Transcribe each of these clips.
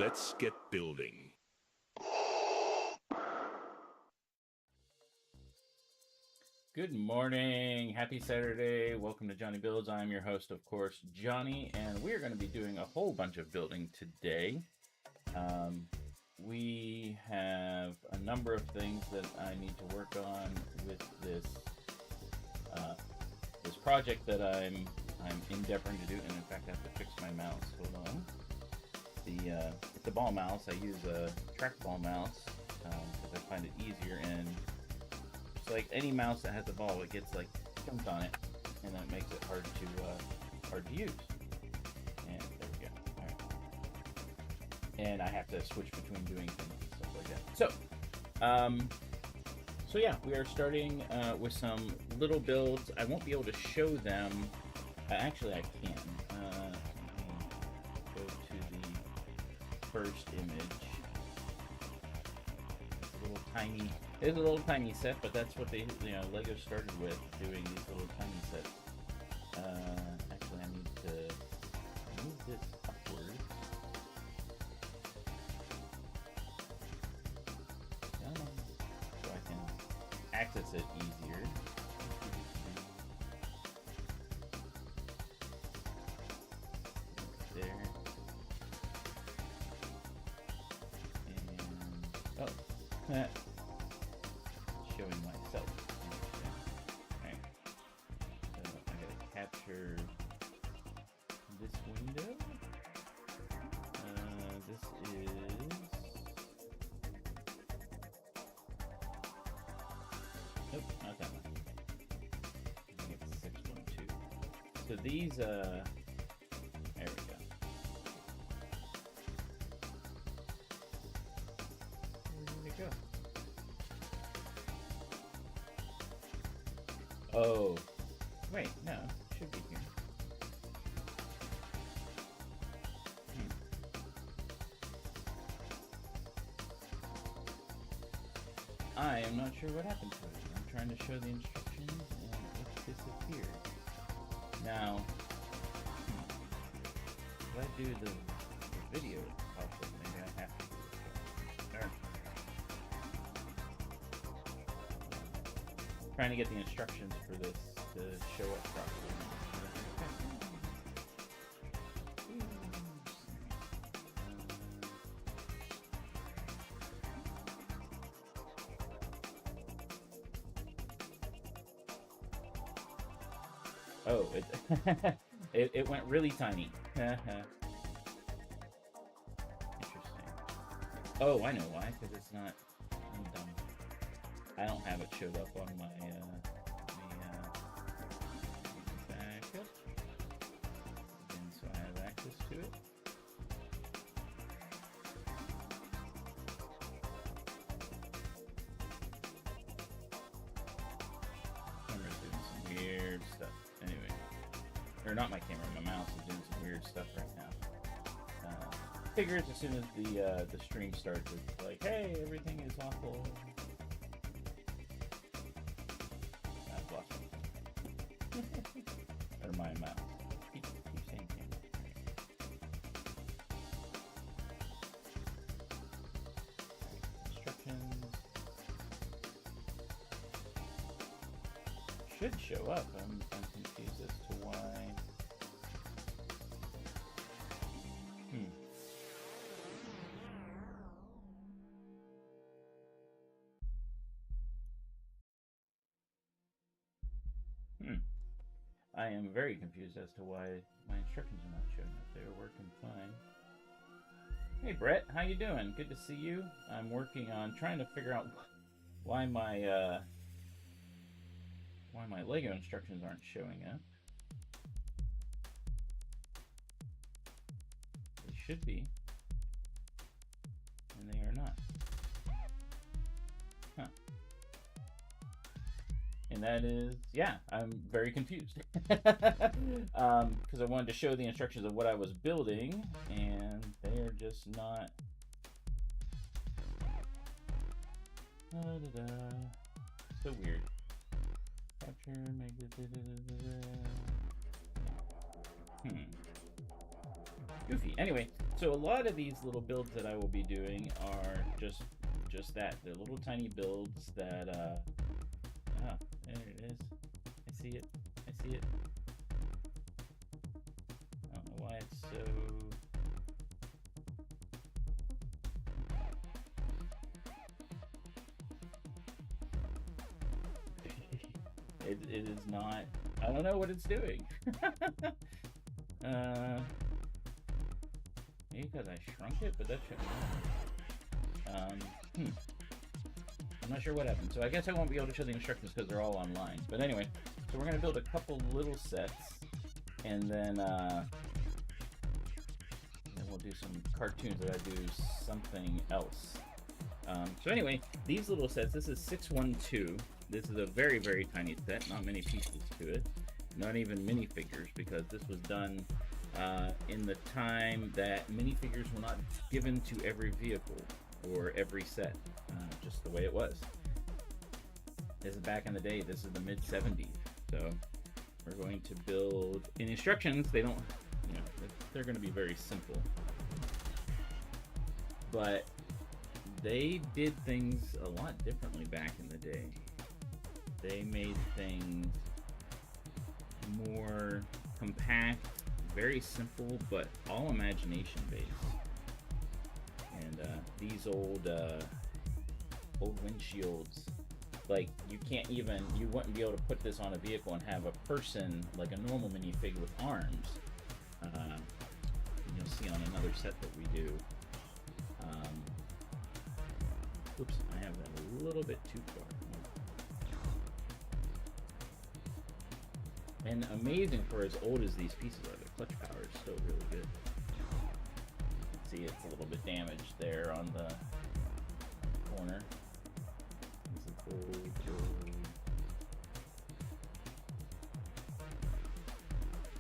Let's get building. Good morning. Happy Saturday. Welcome to JonnyBuildz. I'm your host, of course, Johnny, and we're going to be doing a whole bunch of building today. We have a number of things that I need to work on with this this project that I'm endeavoring to do, and in fact I have to fix my mouse. Hold on. It's a ball mouse. I use a trackball mouse because I find it easier, and it's like any mouse that has a ball, it gets like jumped on it, and that makes it hard to use. And there we go. All right. And I have to switch between doing things and stuff like that. So yeah, we are starting with some little builds. I won't be able to show them. Actually, I can. Go to the first image. It's a little tiny. It's a little tiny set, but that's what they, Lego started with, doing these little tiny sets. Actually, I need to move this upward. So I can access it easier. There. And, oh. Showing myself. Right. So I gotta capture this window. This is. Nope, not that one. I think it's 612. So these, there we go. Where did it go? Oh, wait, no, it should be here. I am not sure what happened to it. I'm trying to show the instructions and it disappeared. Now, if I do the video, possibly, maybe I have to do it. There. Trying to get the instructions for this to show up properly. Oh, it went really tiny. Interesting. Oh, I know why. Because it's not. I'm dumb. I don't have it showed up on my backup, and so I have access to it. Camera's doing some weird stuff. Anyway, or not my camera, my mouse is doing some weird stuff right now. Figures as soon as the stream starts, it's like, hey, everything is awful. Or my mouse. Keep saying camera. Instructions. Should show up. I'm confused as to why. I am very confused as to why my instructions are not showing up. They're working fine. Hey Brett, how you doing? Good to see you. I'm working on trying to figure out why my Lego instructions aren't showing up. They should be, and they are not. Huh. And that is, yeah, I'm very confused. Because I wanted to show the instructions of what I was building, and they are just not. So weird. Capture, make it. goofy. Anyway, so a lot of these little builds that I will be doing are just that. They're little tiny builds that ah, there it is. I see it. I see it. I don't know why it's so it is not. I don't know what it's doing. Maybe because I shrunk it, but that shouldn't matter. I'm not sure what happened. So I guess I won't be able to show the instructions because they're all online. But anyway, so we're going to build a couple little sets, and then we'll do some cartoons that I do something else. So anyway, these little sets, this is 612. This is a very, very tiny set, not many pieces to it. Not even minifigures, because this was done in the time that minifigures were not given to every vehicle or every set, just the way it was. This is back in the day. This is the mid-70s. So we're going to build, in instructions, they don't, you know, they're going to be very simple. But they did things a lot differently back in the day. They made things more compact, very simple, but all imagination based. And these old windshields, like you wouldn't be able to put this on a vehicle and have a person like a normal minifig with arms. You'll see on another set that we do. Oops, I have that a little bit too far. And amazing for as old as these pieces are, the clutch power is still really good. You can see it's a little bit damaged there on the corner.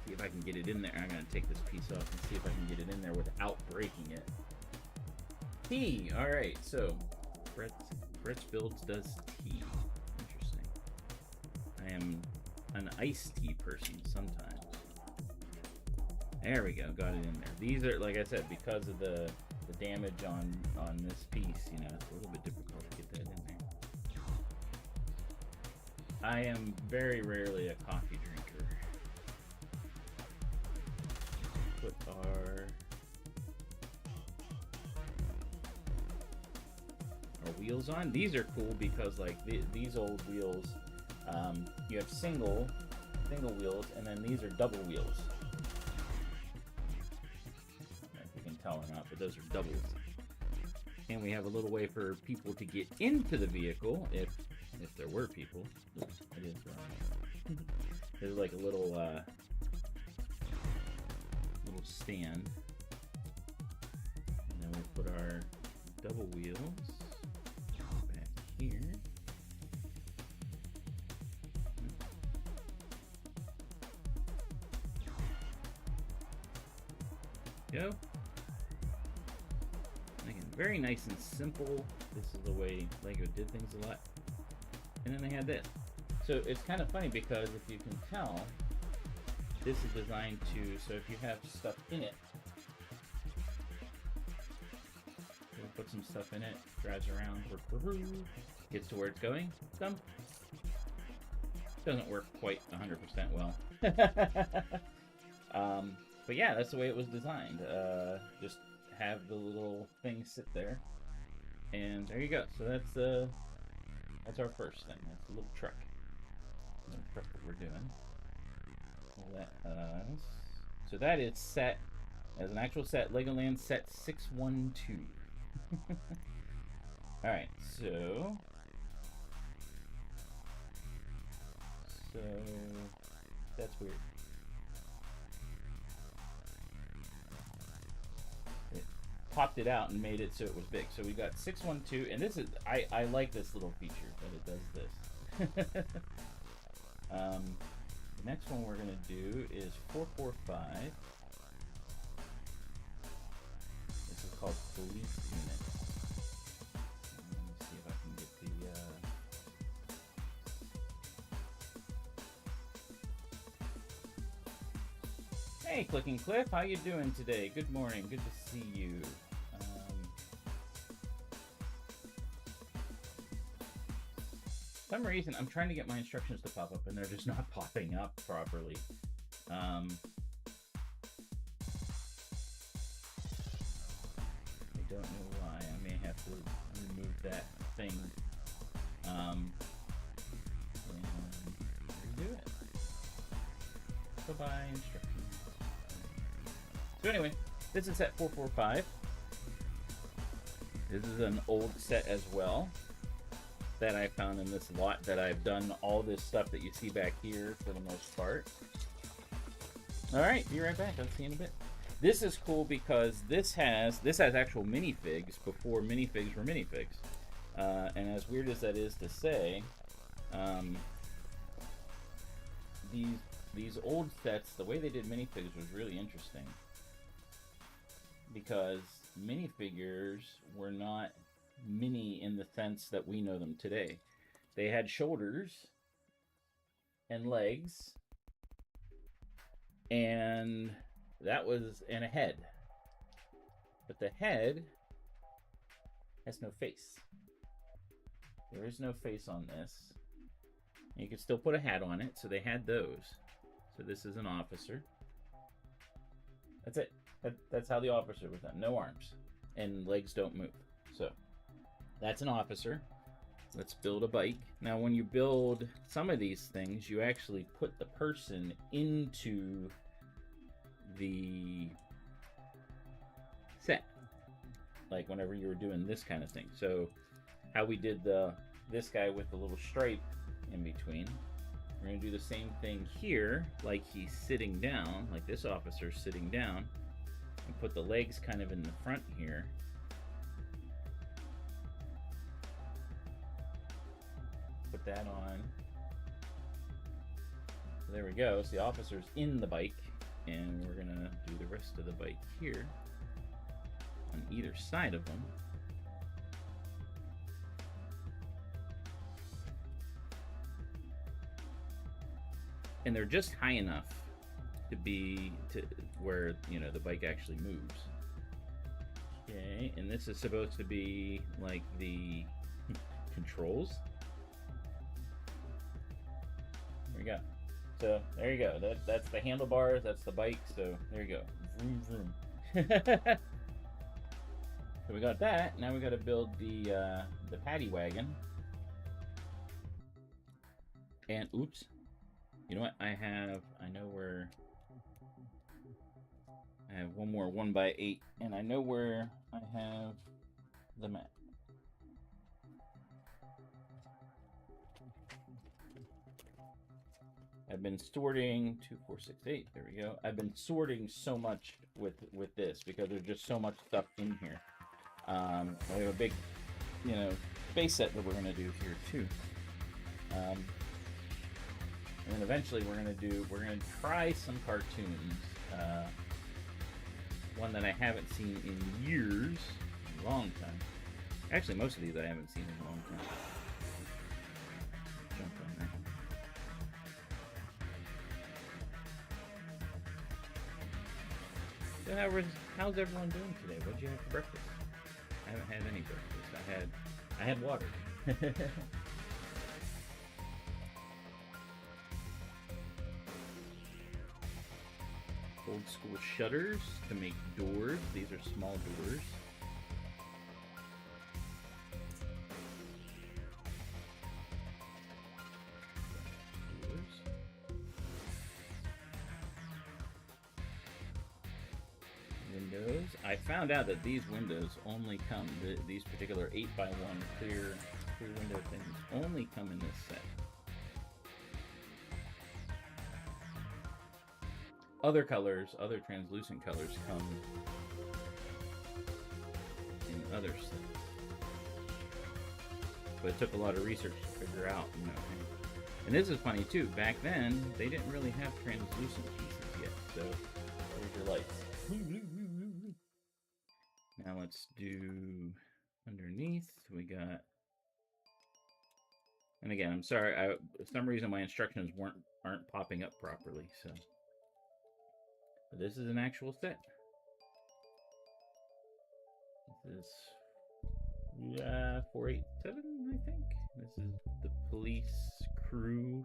See if I can get it in there. I'm going to take this piece off and see if I can get it in there without breaking it. Tea! Alright, so BrickheadZ does tea. Interesting. I am an iced tea person sometimes. There we go, got it in there. These are, like I said, because of the damage on this piece, you know, it's a little bit difficult to get that in there. I am very rarely a coffee drinker. Put our wheels on. These are cool because like these old wheels, you have single wheels, and then these are double wheels. I don't know if you can tell or not, but those are doubles. And we have a little way for people to get into the vehicle, if there were people. Oops, it is wrong. There's like a little stand, and then we put our double wheels back here. Go. Again, very nice and simple. This is the way Lego did things a lot. And then they had this. So it's kind of funny because if you can tell, this is designed to, so if you have stuff in it, you'll put some stuff in it, drives around, gets to where it's going, come. Doesn't work quite 100% well. But yeah, that's the way it was designed. Just have the little thing sit there, and there you go. So that's our first thing. That's a little truck. The truck that we're doing. So that is set as an actual set. Legoland set 612. All right, so that's weird. It popped it out and made it so it was big. So we got 612, and this is I like this little feature that it does this. The next one we're gonna do is 445. This is called Police Unit. Let me see if I can get the. Hey, Clicking Cliff, how you doing today? Good morning, good to see you. For some reason, I'm trying to get my instructions to pop up, and they're just not popping up properly. I don't know why. I may have to remove that thing and redo it. Bye-bye instructions. So anyway, this is set 445. This is an old set as well that I found in this lot that I've done all this stuff that you see back here for the most part. Alright, be right back. I'll see you in a bit. This is cool because this has actual minifigs before minifigs were minifigs. And as weird as that is to say, these old sets, the way they did minifigs was really interesting. Because minifigures were not mini in the sense that we know them today. They had shoulders and legs and a head. But the head has no face. There is no face on this. You can still put a hat on it, so they had those. So this is an officer. That's it. That's how the officer was done. No arms. And legs don't move. So that's an officer. Let's build a bike. Now when you build some of these things, you actually put the person into the set. Like whenever you were doing this kind of thing. So how we did this guy with the little stripe in between. We're going to do the same thing here, like he's sitting down, like this officer's sitting down, and put the legs kind of in the front here. Put that on. So there we go. So the officer's in the bike, and we're going to do the rest of the bike here on either side of them. And they're just high enough to be to where, you know, the bike actually moves. Okay, and this is supposed to be like the controls. There we go. So there you go. That's the handlebars. That's the bike. So there you go. Vroom vroom. So we got that. Now we got to build the paddy wagon. And oops. You know what? I know where I have one more 1x8, and I know where I have the map. I've been sorting 2, 4, 6, 8. There we go. I've been sorting so much with this because there's just so much stuff in here. We have a big, you know, space set that we're gonna do here too. And then eventually we're gonna try some cartoons. One that I haven't seen in years, a long time. Actually, most of these I haven't seen in a long time. Jump on there. So how's everyone doing today? What'd you have for breakfast? I haven't had any breakfast. I had water. Old school shutters to make doors. These are small doors. Windows. I found out that these windows only come, these particular 8x1 clear window things only come in this set. Other colors, other translucent colors come in other sets. But it took a lot of research to figure out, you know. And this is funny too. Back then, they didn't really have translucent pieces yet. So, there's your lights. Now let's do underneath. We got, and again, I'm sorry. For some reason, my instructions aren't popping up properly. So. But this is an actual set. This is 487, I think. This is the police crew.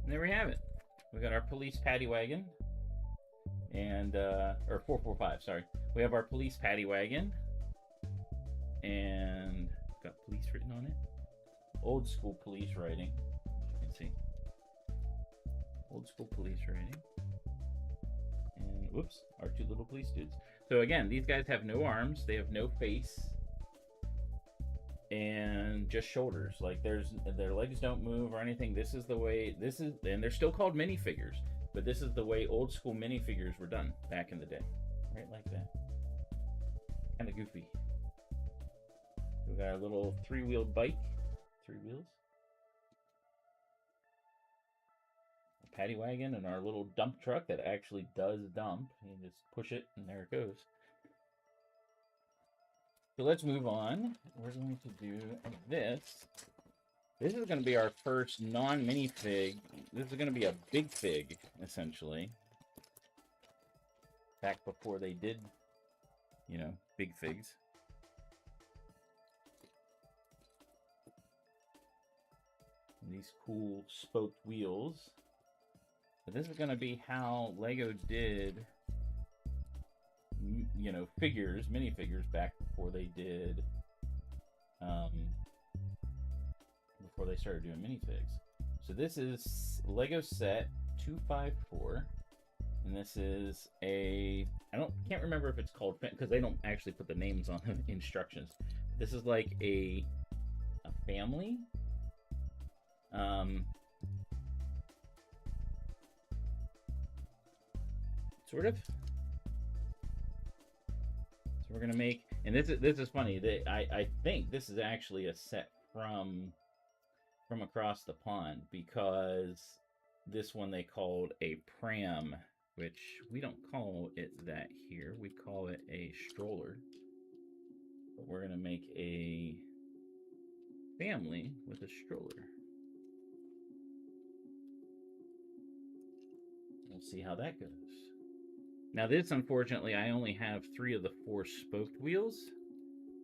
And there we have it. We got our police paddy wagon. And, or 445, sorry. We have our police paddy wagon. And got police written on it. Old school police writing. As you can see. Old school police writing. And, whoops, our two little police dudes. So again, these guys have no arms. They have no face. And just shoulders. Like, their legs don't move or anything. This is the way, and they're still called minifigures. But this is the way old school minifigures were done back in the day. Right like that. Kind of goofy. We got our little three-wheeled bike. 3 wheels. A paddy wagon and our little dump truck that actually does dump. You just push it and there it goes. So let's move on. We're going to do this. This is going to be our first non-minifig. This is going to be a big fig, essentially. Back before they did, you know, big figs. And these cool spoked wheels. But this is going to be how Lego did, you know, figures, minifigures back before they did, before they started doing minifigs. So this is Lego set 254, and this is a, can't remember if it's called, because they don't actually put the names on the instructions. This is like a family. Sort of. So we're gonna make, and this is funny. I think this is actually a set from across the pond, because this one they called a pram, which we don't call it that here. We call it a stroller. But we're gonna make a family with a stroller. We'll see how that goes. Now this, unfortunately, I only have 3 of the 4 spoked wheels,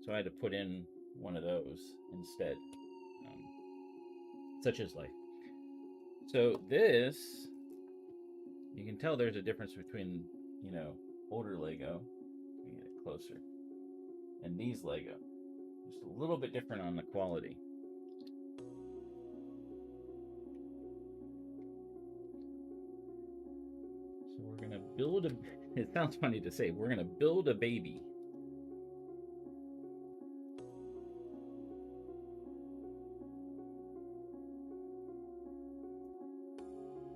so I had to put in one of those instead. Such is life. So this, you can tell there's a difference between, you know, older Lego, let me get it closer, and these Lego. Just a little bit different on the quality. So we're gonna build a, it sounds funny to say, we're gonna build a baby.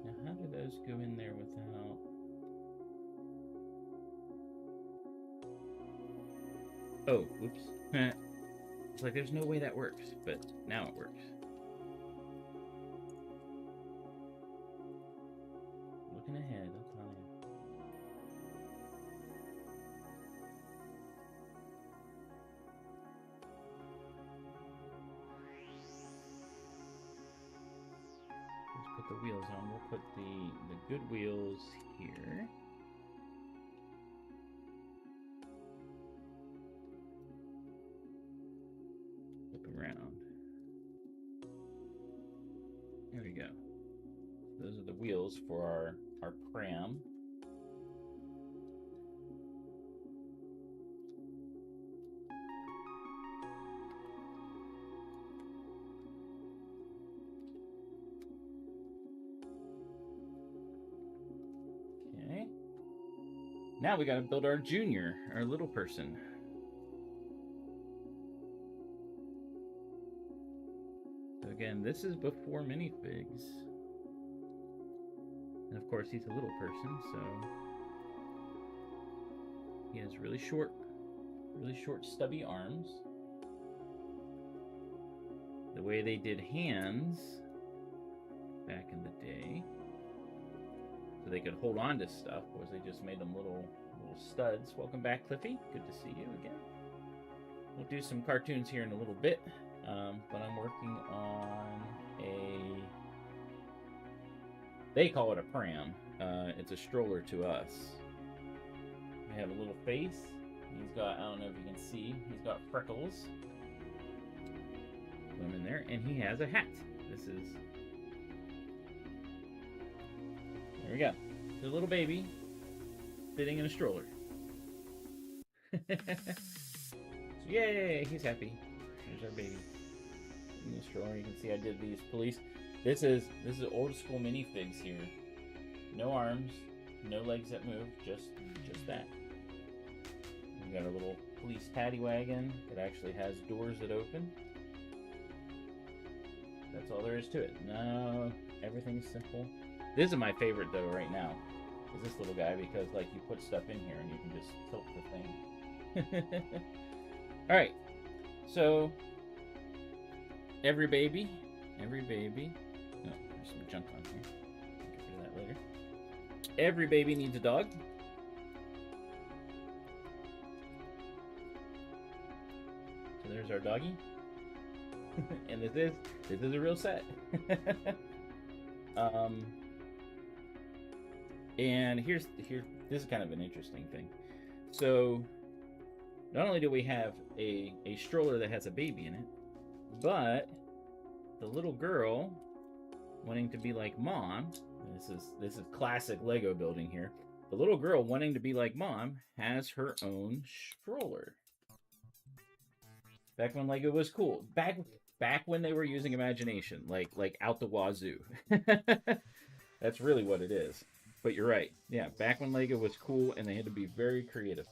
Now how do those go in there without... Oh, whoops. It's like there's no way that works, but now it works. Looking ahead, I'll tell you. Let's put the wheels on. We'll put the good wheels here. Flip around. There we go. Those are the wheels for our pram. Okay. Now we got to build our junior, our little person. So again, this is before minifigs. And of course, he's a little person, so he has really short, stubby arms. The way they did hands back in the day, so they could hold on to stuff, was they just made them little studs. Welcome back, Cliffy. Good to see you again. We'll do some cartoons here in a little bit. but I'm working on they call it a pram. It's a stroller to us. I have a little face. He's got, I don't know if you can see, he's got freckles. Put him in there, and he has a hat. This is, there we go. The little baby fitting in a stroller. So yay, he's happy. There's our baby in the stroller. You can see I did these police. This is old school minifigs here. No arms, no legs that move, just that. We got a little police paddy wagon that actually has doors that open. That's all there is to it. No, everything's simple. This is my favorite though right now. Is this little guy, because like you put stuff in here and you can just tilt the thing. All right, so every baby. Oh, there's some junk on here. Get rid of that later. Every baby needs a dog. So there's our doggy. And this is a real set. And here's this is kind of an interesting thing. So not only do we have a stroller that has a baby in it, but the little girl wanting to be like mom, this is classic Lego building here. The little girl wanting to be like mom has her own stroller. Back when Lego was cool. Back when they were using imagination, like out the wazoo. That's really what it is. But you're right. Yeah, back when Lego was cool and they had to be very creative.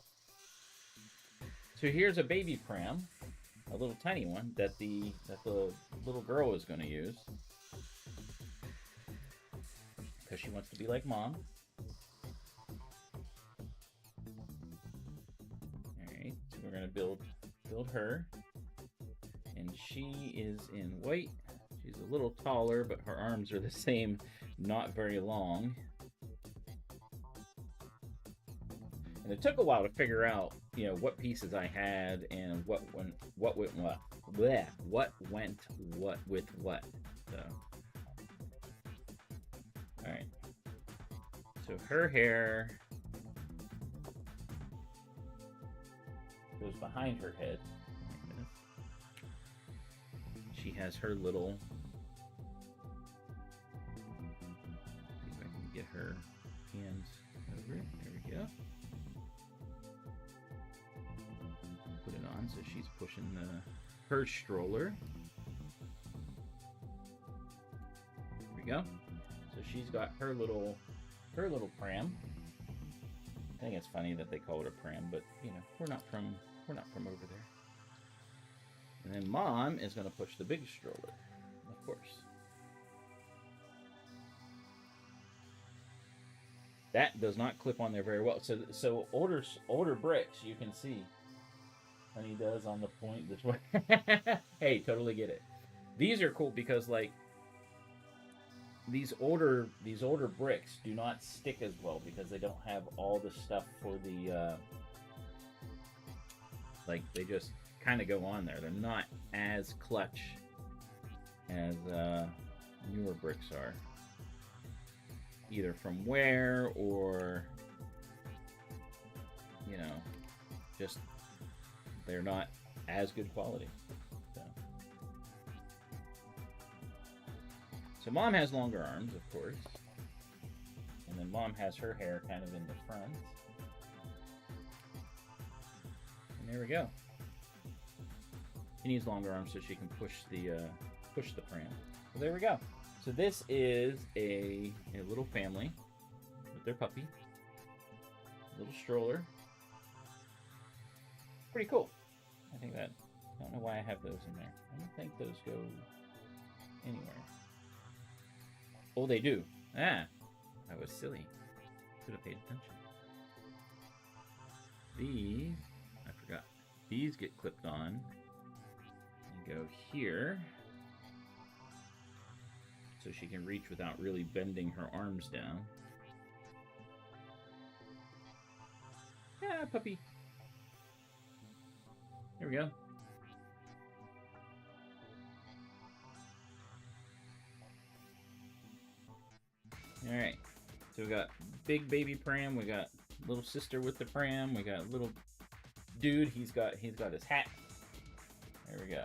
So here's a baby pram, a little tiny one that the little girl is going to use because she wants to be like mom. All right, so we're going to build her, and she is in white. She's a little taller, but her arms are the same, not very long. And it took a while to figure out, you know, what pieces I had and what went what with what. Blech, what went what with what. So, all right. So her hair goes behind her head. She has her little. See if I can get her hands over it. There we go. Put it on, so she's pushing her stroller. There we go. So she's got her little pram. I think it's funny that they call it a pram, but you know, we're not from over there. And then mom is going to push the big stroller, of course. That does not clip on there very well. So older Brickz, you can see. Honey does on the point this way. Hey, totally get it. These are cool because like these older Brickz do not stick as well because they don't have all the stuff for the like they just kind of go on there. They're not as clutch as newer Brickz are, either from wear or you know, just they're not as good quality. So mom has longer arms, of course, and then mom has her hair kind of in the front. And there we go. She needs longer arms so she can push the pram. So there we go. So this is a little family with their puppy, little stroller. Pretty cool. I think that. I don't know why I have those in there. I don't think those go anywhere. Oh, they do. Ah, I was silly. Should have paid attention. These, I forgot. These get clipped on and go here, so she can reach without really bending her arms down. Yeah, puppy. There we go. Alright. So we got big baby pram, we got little sister with the pram, we got little dude, he's got his hat. There we go.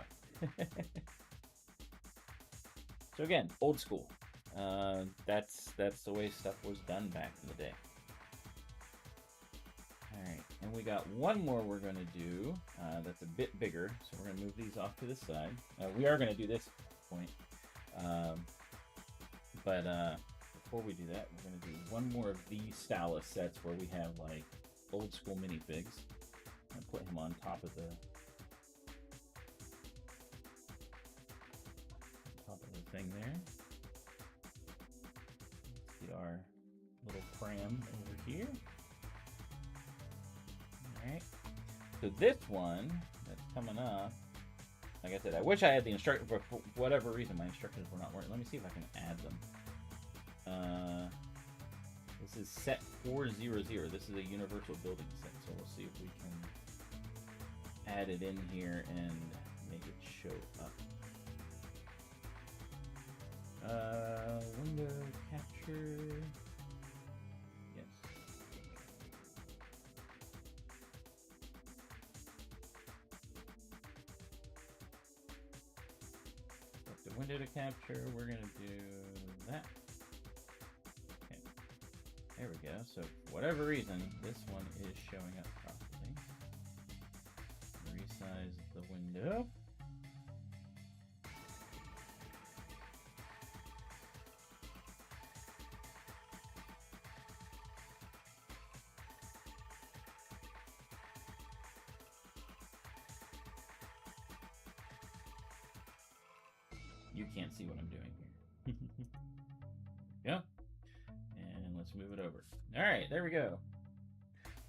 So again, old school. That's the way stuff was done back in the day. Alright, and we got one more we're going to do that's a bit bigger, so we're going to move these off to the side. We are going to do this at this point, but before we do that, we're going to do one more of these style of sets where we have like old school minifigs. I'm going to put him on top of the thing there. Let's get our little pram over here. Alright, so this one that's coming up, like I said, I wish I had the instructions, but for whatever reason my instructions were not working. Let me see if I can add them. This is set 400. This is a universal building set, so we'll see if we can add it in here and make it show up. Window capture. Yes. Up the window to capture. We're gonna do that. Okay. There we go. So for whatever reason, this one is showing up properly. Resize the window. You can't see what I'm doing here. Yeah. And let's move it over. All right, there we go.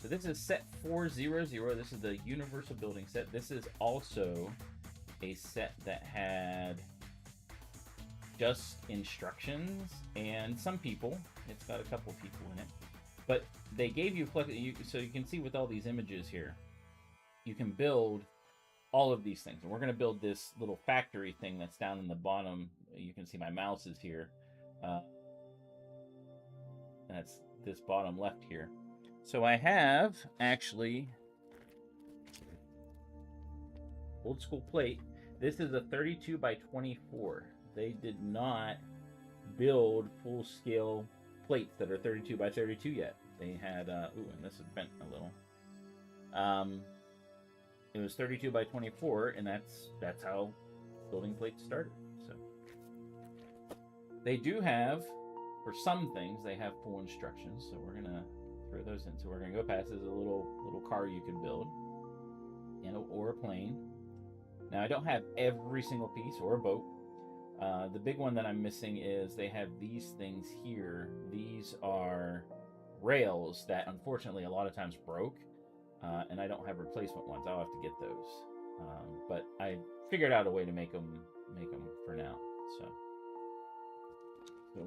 So this is set 400. This is the universal building set. This is also a set that had just instructions and some people. It's got a couple people in it. But they gave you, so you can see with all these images here, you can build all of these things. And we're going to build this little factory thing that's down in the bottom. You can see my mouse is here. That's this bottom left here. So I have actually old school plate. This is a 32 by 24. They did not build full scale plates that are 32 by 32 yet. They had, ooh, and this is bent a little. It was 32 by 24, and that's how building plates started. So they do have, for some things, they have full instructions. So we're gonna throw those in. So we're gonna go past. This is a little car you can build, or a plane. Now I don't have every single piece or a boat. The big one that I'm missing is they have these things here. These are rails that unfortunately a lot of times broke. And I don't have replacement ones. I'll have to get those. But I figured out a way to make them for now. So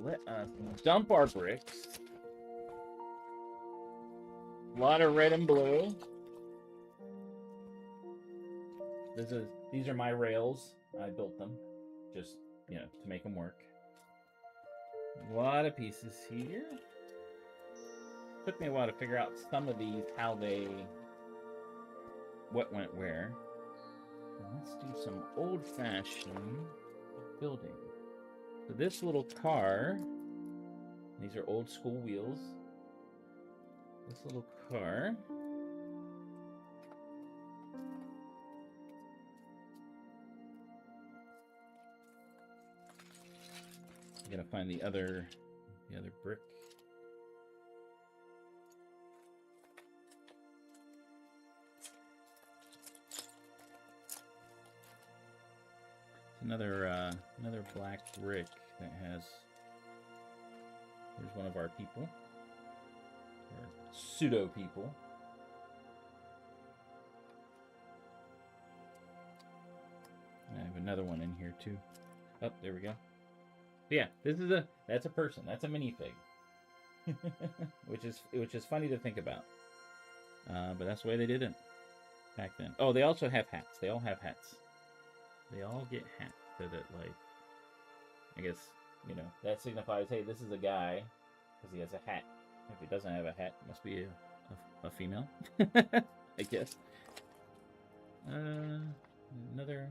let us dump our bricks. A lot of red and blue. These are my rails. I built them, just to make them work. A lot of pieces here. Took me a while to figure out some of these, what went where. And let's do some old-fashioned building. So this little car, these are old school wheels. This little car. I gotta find the other brick. Another black brick that has. Here's one of our people, or pseudo people. And I have another one in here too. Oh, there we go. Yeah, that's a person. That's a minifig, which is funny to think about. But that's the way they did it back then. Oh, they also have hats. They all have hats. They all get hats so that, like, I guess, that signifies, hey, this is a guy because he has a hat. If he doesn't have a hat, it must be a female, I guess. Another.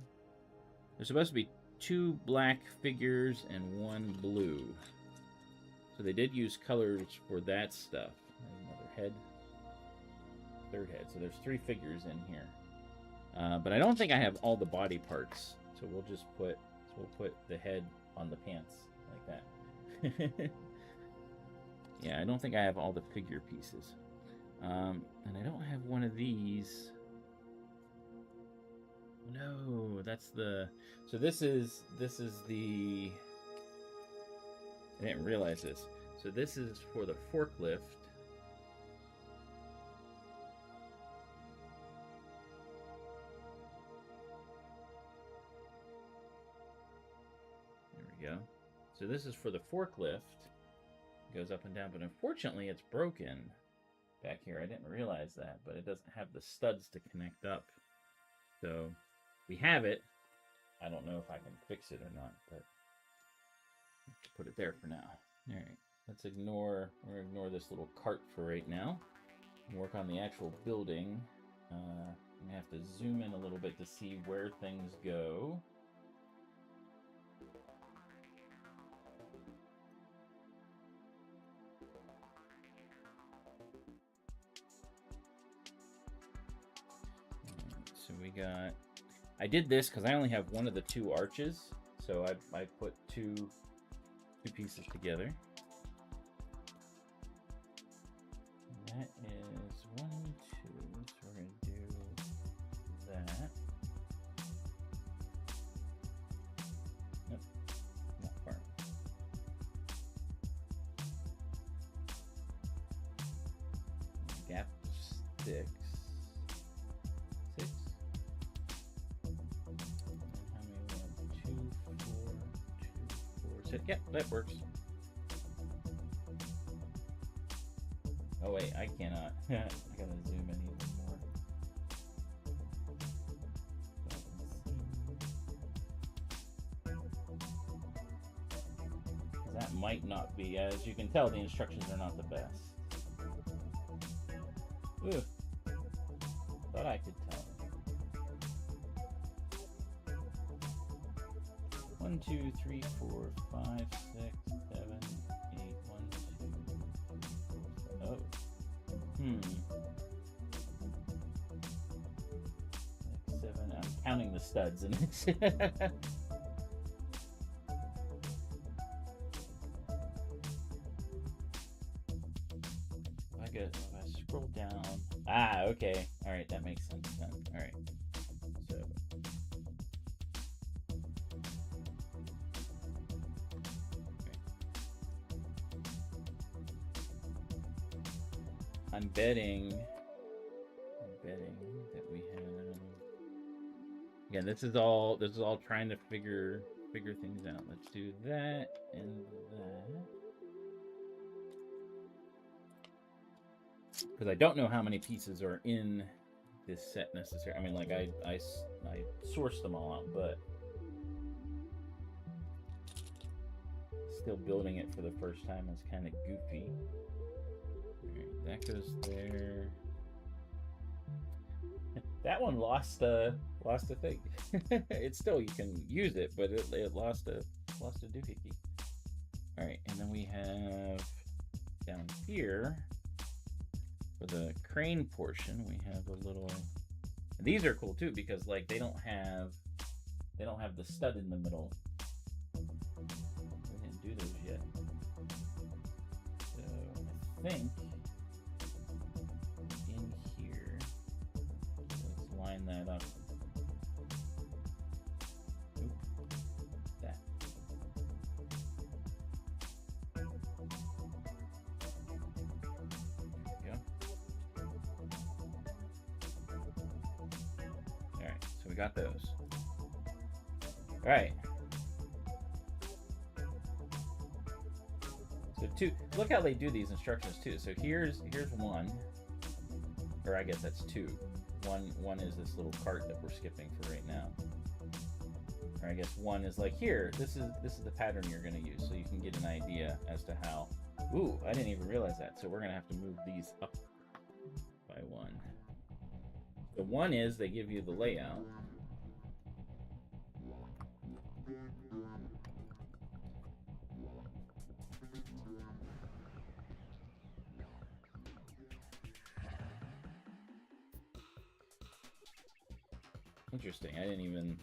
There's supposed to be 2 black figures and 1 blue. So they did use colors for that stuff. Another head. 3rd head. So there's 3 figures in here. But I don't think I have all the body parts. So we'll just put the head on the pants like that. Yeah, I don't think I have all the figure pieces. And I don't have one of these. No, that's the... So this is the... I didn't realize this. So this is for the forklift. There we go. So this is for the forklift. It goes up and down, but unfortunately it's broken back here. I didn't realize that, but it doesn't have the studs to connect up. So we have it. I don't know if I can fix it or not, but let's put it there for now. All right, we're gonna ignore this little cart for right now and work on the actual building. I'm gonna have to zoom in a little bit to see where things go. So we got... I did this because I only have one of the 2 arches, so I put two pieces together. And that is 1, 2. So we're gonna do that. Nope, not far. Gap sticks. 6. Yep, that works. Oh wait, I cannot. I gotta zoom in even more. That might not be, as you can tell, the instructions are not the best. Ooh, thought I could tell. 1, 2, 3, 4, 5, 6, 7, 8, 1, 2, 4. Oh. 6, 7. I'm counting the studs in this. If I scroll down. Ah, okay. Alright, that makes sense then. Alright. So. I'm betting that we have. Again, this is all trying to figure things out. Let's do that and that. Because I don't know how many pieces are in this set necessarily. I mean, like I sourced them all out, but still building it for the first time is kind of goofy. Alright, that goes there. That one lost a thing. It's still, you can use it, but it lost a doohickey. All right, and then we have down here for the crane portion, we have a little. These are cool too because like they don't have the stud in the middle. We didn't do those yet. So I think in here, let's line that up. Oop, that. There we go. All right, so we got those. All right. So two, look how they do these instructions too. So here's one, or I guess that's two. One is this little cart that we're skipping for right now. Or I guess one is like here. This is the pattern you're going to use, so you can get an idea as to how Ooh, I didn't even realize that. So we're gonna have to move these up by one. The one is they give you the layout. Interesting. I didn't even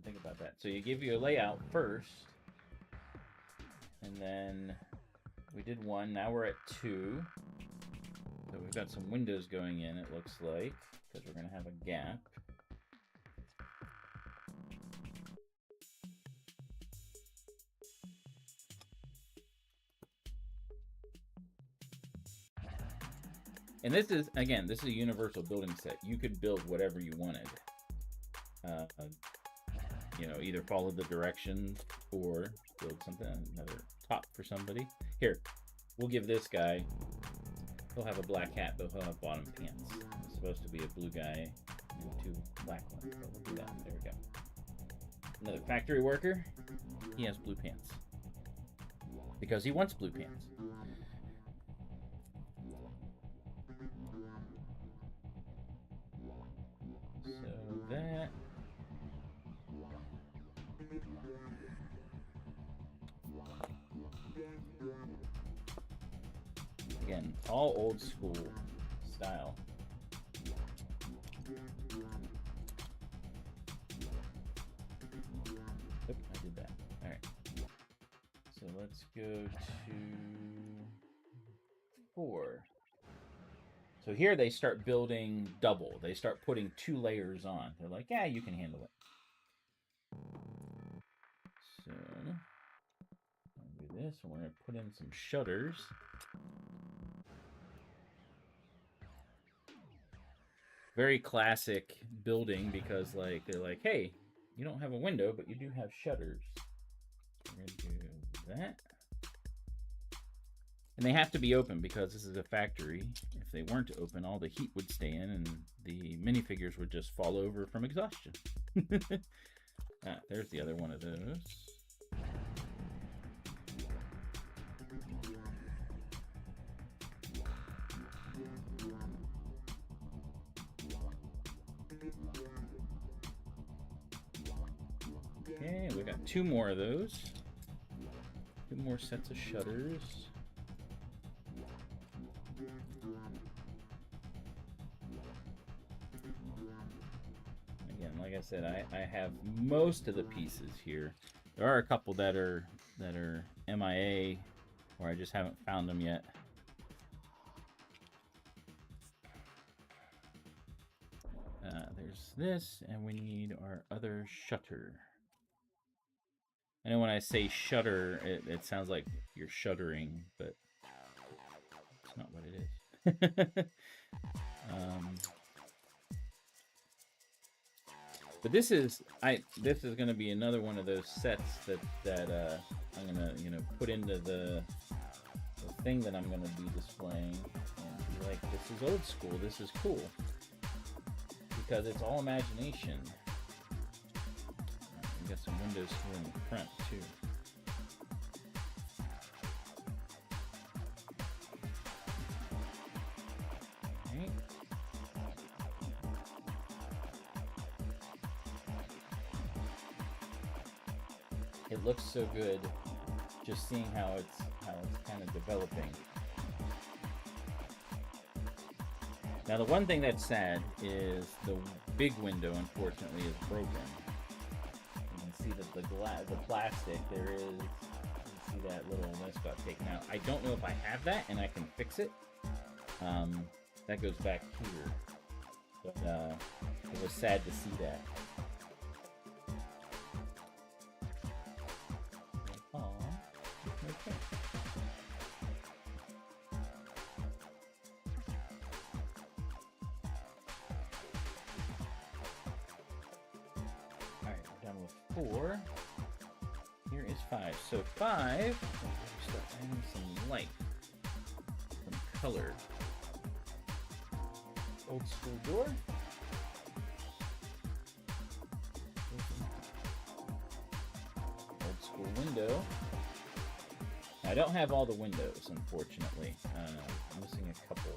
think about that. So you give you a layout first, and then we did one. Now we're at 2. So we've got some windows going in, it looks like, because we're going to have a gap. And this is, again, this is a universal building set. You could build whatever you wanted. You know, either follow the directions or build something, another top for somebody. Here, we'll give this guy, he'll have a black hat, but he'll have bottom pants. It's supposed to be a blue guy and 2 black ones, so we'll do that. There we go. Another factory worker, he has blue pants. Because he wants blue pants. So that... Again, all old school style. Oop, I did that. All right. So let's go to 4. So here they start building double. They start putting 2 layers on. They're like, yeah, you can handle it. So I'll do this, and we're going to put in some shutters. Very classic building because, like, they're like, hey, you don't have a window, but you do have shutters. We're going to do that. And they have to be open because this is a factory. If they weren't open, all the heat would stay in and the minifigures would just fall over from exhaustion. There's the other one of those. Okay, we got 2 more of those. 2 more sets of shutters. Again, like I said, I have most of the pieces here. There are a couple that are MIA, or I just haven't found them yet. There's this, and we need our other shutter. I know when I say shutter, it sounds like you're shuddering, but it's not what it is. But this is going to be another one of those sets that I'm going to put into the thing that I'm going to be displaying and be like, this is old school, this is cool. Because it's all imagination. We got some windows here in the front too. Okay. It looks so good just seeing how it's kind of developing. Now the one thing that's sad is the big window, unfortunately, is broken. You can see that the plastic there is. You can see that little this got taken out. I don't know if I have that and I can fix it. That goes back here, but it was sad to see that. Okay. Alright, we're done with 4. Here is 5. So 5, we start adding some light, some color. Old school door. Old school window. I don't have all the windows, unfortunately. I'm missing a couple.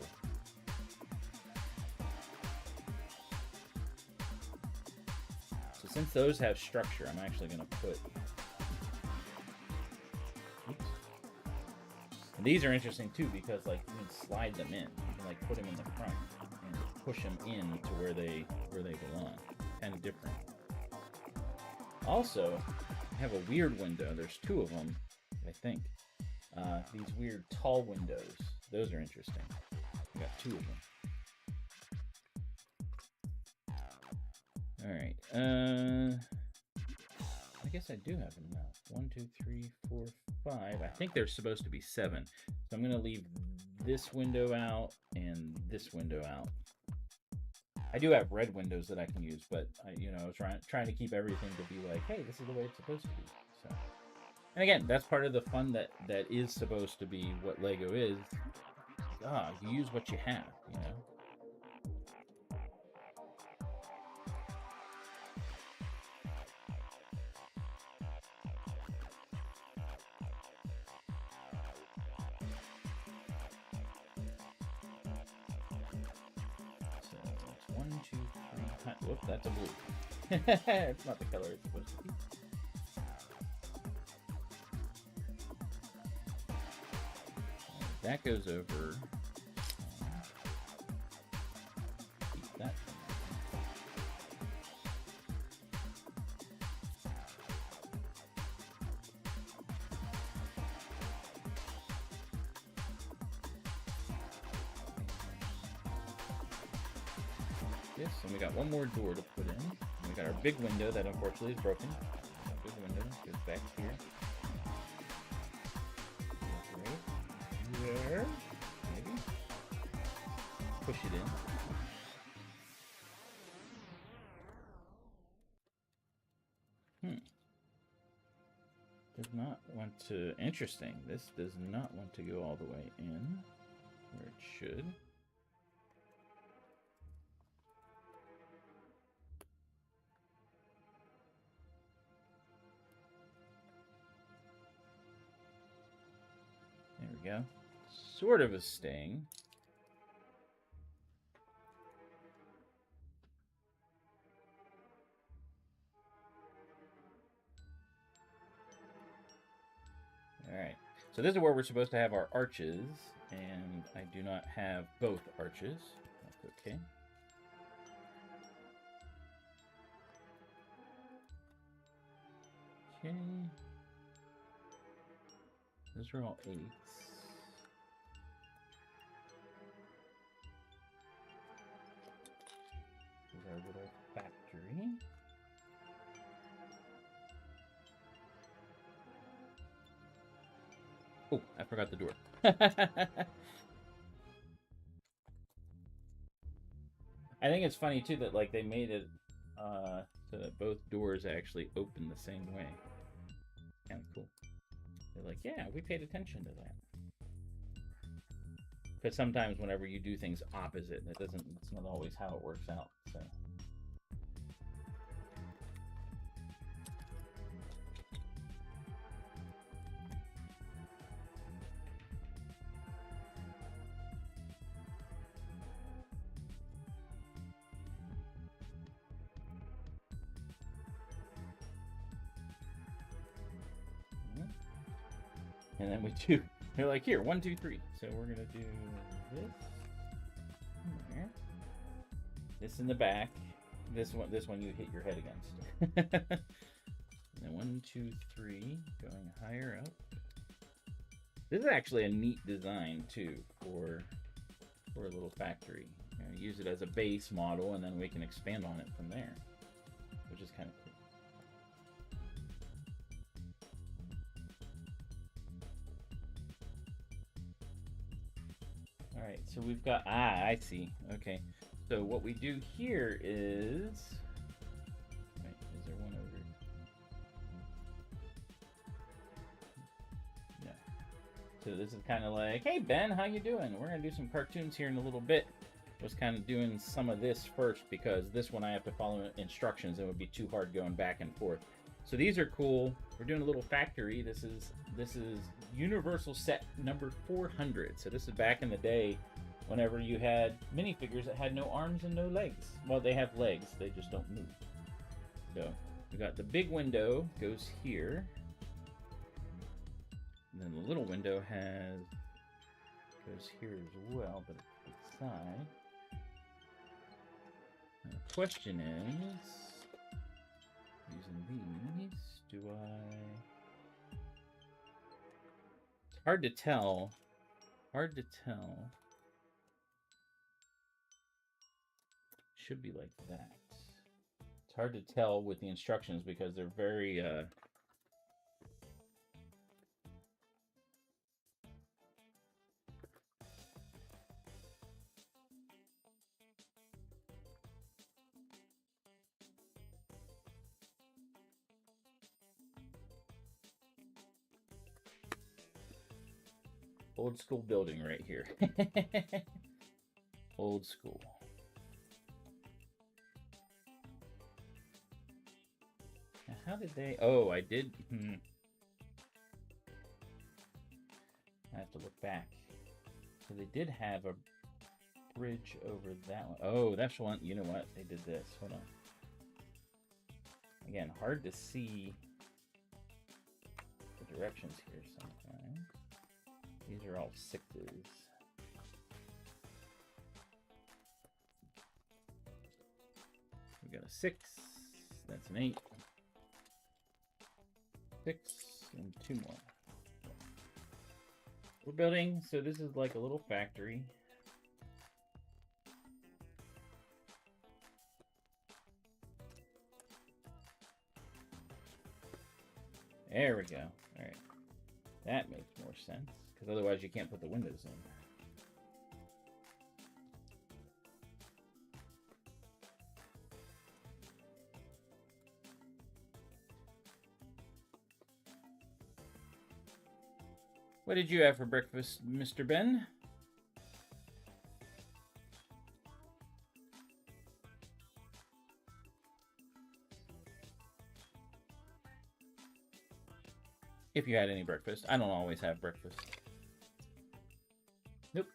So since those have structure, I'm actually going to put... Oops. And these are interesting too, because like you can slide them in. You can like put them in the front and push them in to where they belong. Kind of different. Also, I have a weird window. There's two of them, I think. These weird tall windows. Those are interesting. I got two of them. Alright. I guess I do have them now. 1, 2, 3, 4, 5. I think there's supposed to be 7. So I'm going to leave this window out and this window out. I do have red windows that I can use, but you know, trying to keep everything to be like, hey, this is the way it's supposed to be. So, and again, that's part of the fun that is supposed to be what Lego is. You use what you have, you know. Whoop, that's a blue. It's not the color it's supposed to be. That goes over. Keep that. Yes, and we got one more door to put in. And we got our big window that unfortunately is broken. Our big window goes back here. Right there, maybe. Push it in. Does not want to. Interesting. This does not want to go all the way in where it should. There we go. Sort of is staying. Alright. So this is where we're supposed to have our arches, and I do not have both arches. That's okay. Okay. Those are all 8s. This is our little factory. Oh, I forgot the door. I think it's funny too that like they made it so that both doors actually open the same way. Kind of cool. They're like, yeah, we paid attention to that. Because sometimes whenever you do things opposite, it's not always how it works out. So. And then we do, they're like, here, 1, 2, 3. So we're going to do this. There. This in the back. This one you hit your head against. And then 1, 2, 3, going higher up. This is actually a neat design, too, for a little factory. You know, use it as a base model, and then we can expand on it from there, which is kind of cool. Alright, so we've got, I see. Okay, so what we do here is, wait, is there one over? No. So this is kind of like, hey Ben, how you doing? We're going to do some cartoons here in a little bit. Just kind of doing some of this first because this one I have to follow instructions. It would be too hard going back and forth. So these are cool. We're doing a little factory. This is Universal set number 400. So this is back in the day whenever you had minifigures that had no arms and no legs. Well, they have legs, they just don't move. So we got the big window goes here. And then the little window goes here as well, but it's outside. And the question is, using these, do I... It's hard to tell. Hard to tell. Should be like that. It's hard to tell with the instructions because they're very old school building right here. Old school. Now, how did they... Oh, I did... I have to look back. So they did have a bridge over that one. Oh, that's one... You know what? They did this. Hold on. Again, hard to see the directions here sometimes. These are all 6s. We got a 6. That's an 8. 6 and 2 more. We're building, so this is like a little factory. There we go. All right. That makes more sense, because otherwise you can't put the windows in. What did you have for breakfast, Mr. Ben? If you had any breakfast. I don't always have breakfast. Nope.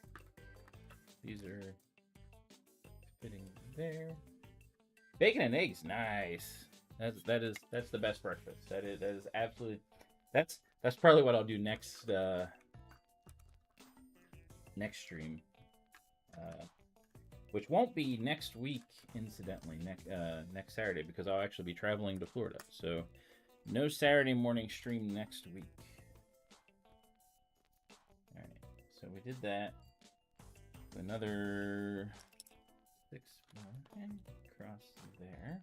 These are fitting there. Bacon and eggs, nice. That's the best breakfast. That is absolutely... That's probably what I'll do next next stream, which won't be next week, incidentally, next Saturday, because I'll actually be traveling to Florida. So no Saturday morning stream next week. All right, so we did that. Another 6 more and across there.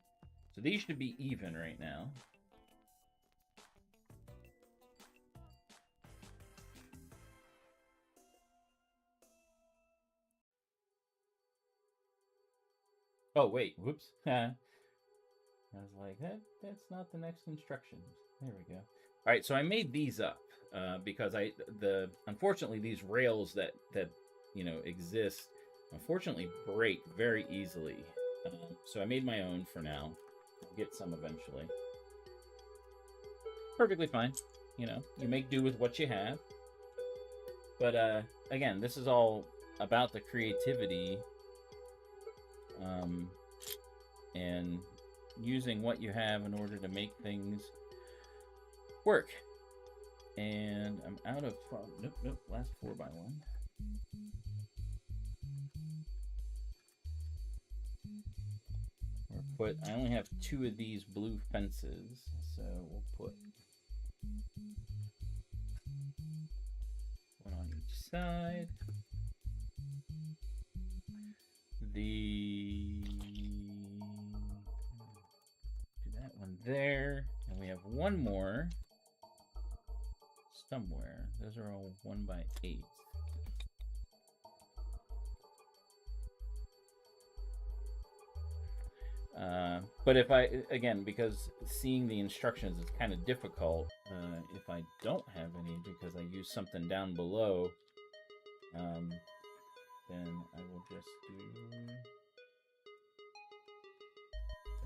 So these should be even right now. Oh, wait, whoops. I was like, that's not the next instructions. There we go. All right, so I made these up because unfortunately these rails that you know exist unfortunately break very easily. So I made my own for now. I'll get some eventually. Perfectly fine. You know, you make do with what you have. But again, this is all about the creativity. And using what you have in order to make things work. And I'm out of... Nope, last 4x1. I only have 2 of these blue fences, so we'll put one on each side. Do that one there, and we have one more somewhere. Those are all 1x8. But if again, because seeing the instructions is kind of difficult, if I don't have any because I use something down below, then I will just do...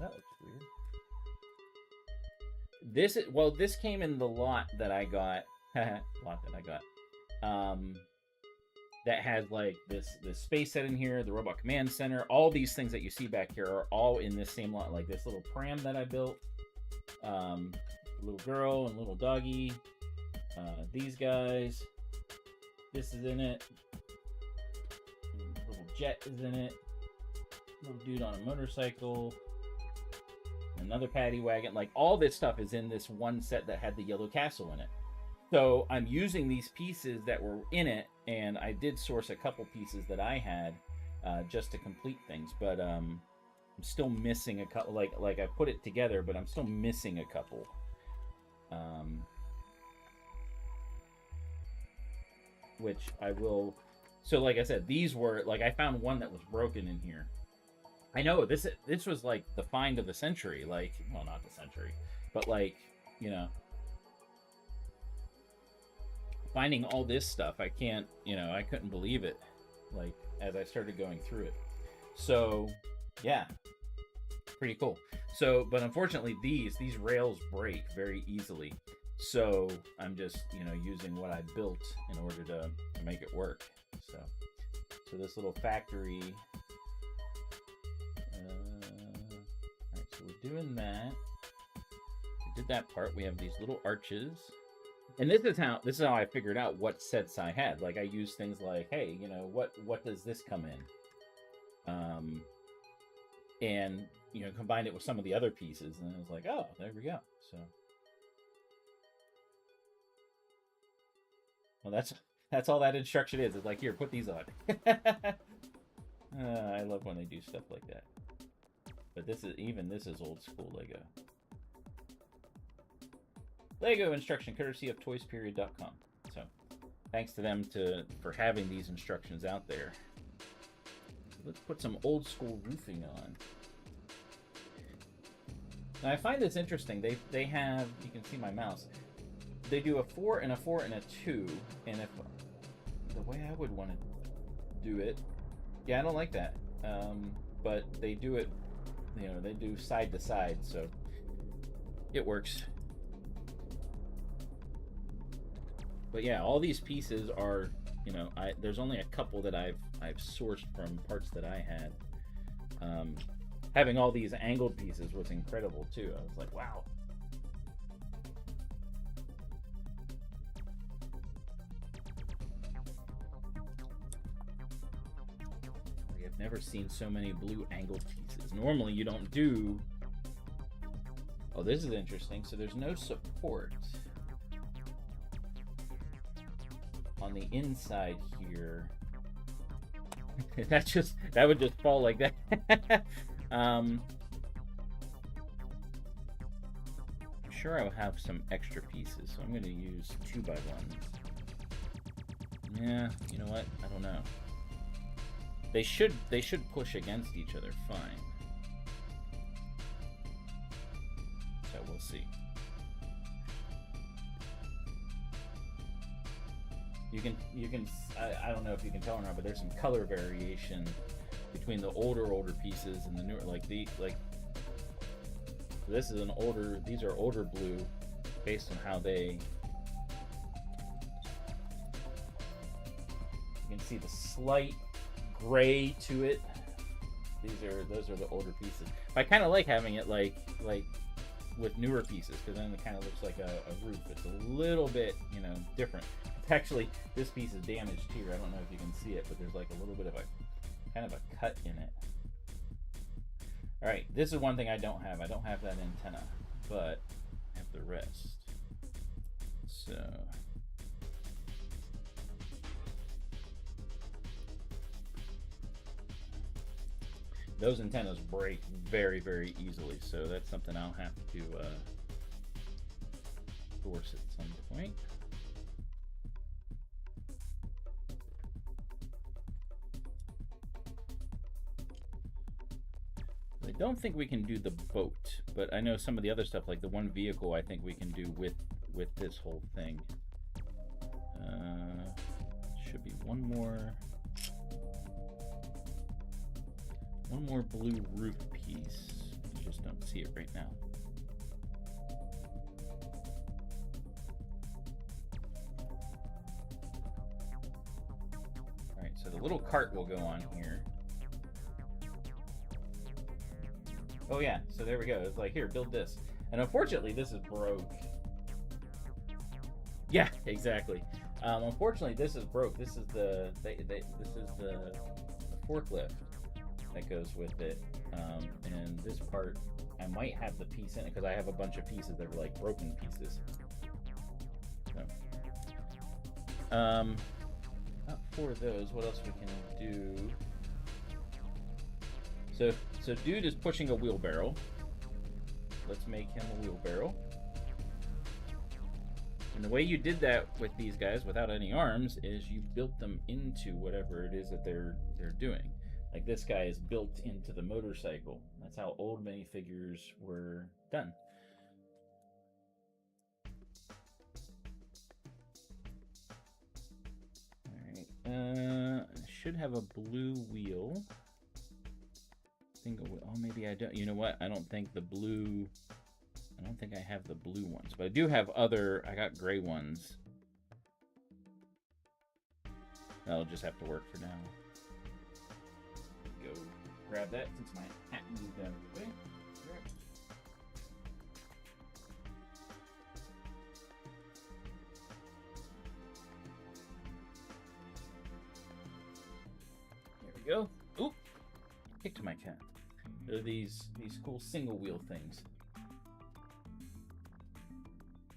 That looks weird. This is, well, this came in the lot that I got. Lot that I got. That has like this space set in here, the robot command center. All these things that you see back here are all in this same lot. Like this little pram that I built. Little girl and little doggy. These guys. This is in it. Little jet is in it. Little dude on a motorcycle. Another paddy wagon. Like all this stuff is in this one set that had the yellow castle in it. So I'm using these pieces that were in it, and I did source a couple pieces that I had just to complete things. But I'm still missing a couple. Like I put it together, but I'm still missing a couple. Which I will. So like I said, these were like I found one that was broken in here. I know this was like the find of the century. Like, well, not the century, but like, you know. Finding all this stuff, I can't, you know, I couldn't believe it, like, as I started going through it. So, yeah, pretty cool. So, but unfortunately, these rails break very easily. So, I'm just, you know, using what I built in order to make it work. So this little factory. Alright, so we're doing that. We did that part. We have these little arches. And this is how I figured out what sets I had. Like I used things like, hey, you know, what does this come in? And you know, combined it with some of the other pieces, and I was like, oh, there we go. So, well, that's all that instruction is. It's like, here, put these on. I love when they do stuff like that. But this is old school Lego. Lego instruction courtesy of toysperiod.com. So thanks to them for having these instructions out there. So let's put some old school roofing on. Now I find this interesting. They have, you can see my mouse. They do a 4 and a 4 and a 2, and if the way I would want to do it, yeah, I don't like that. But they do it, you know, they do side to side, so it works. But yeah, all these pieces are, you know, there's only a couple that I've sourced from parts that I had. Having all these angled pieces was incredible too. I was like, wow. I've never seen so many blue angled pieces. Normally you don't do. Oh, this is interesting. So there's no support on the inside here. that would just fall like that. I'm sure I'll have some extra pieces, so I'm going to use 2x1s. Yeah, you know what? I don't know. They should push against each other fine. So we'll see. You can I don't know if you can tell or not, but there's some color variation between the older pieces and the newer, this is an older, these are older blue based on how they, you can see the slight gray to it. Those are the older pieces. I kind of like having it like with newer pieces, because then it kind of looks like a roof. It's a little bit, you know, different. Actually, this piece is damaged here. I don't know if you can see it, but there's like a little bit of a kind of a cut in it. All right, this is one thing I don't have. I don't have that antenna, but I have the rest. So those antennas break very, very easily, so that's something I'll have to source at some point. I don't think we can do the boat, but I know some of the other stuff, like the one vehicle, I think we can do with this whole thing. Should be one more blue roof piece. You just don't see it right now. the little cart will go on here. Oh yeah, so there we go. It's like, here, build this. And unfortunately, this is broke. Yeah, exactly. Unfortunately, this is broke. This is the forklift that goes with it. And this part, I might have the piece in it because I have a bunch of pieces that are like broken pieces. So, not for those. What else we can do? So dude is pushing a wheelbarrow. Let's make him a wheelbarrow. And the way you did that with these guys without any arms is you built them into whatever it is that they're doing. Like this guy is built into the motorcycle. That's how old minifigures were done. Alright, should have a blue wheel. Single wheel. Oh, maybe I don't. You know what? I don't think I have the blue ones, but I do have other. I got gray ones. That'll just have to work for now. Go grab that since my hat moved out of the way. There we go. Oop! Kicked my cat. There are these cool single wheel things.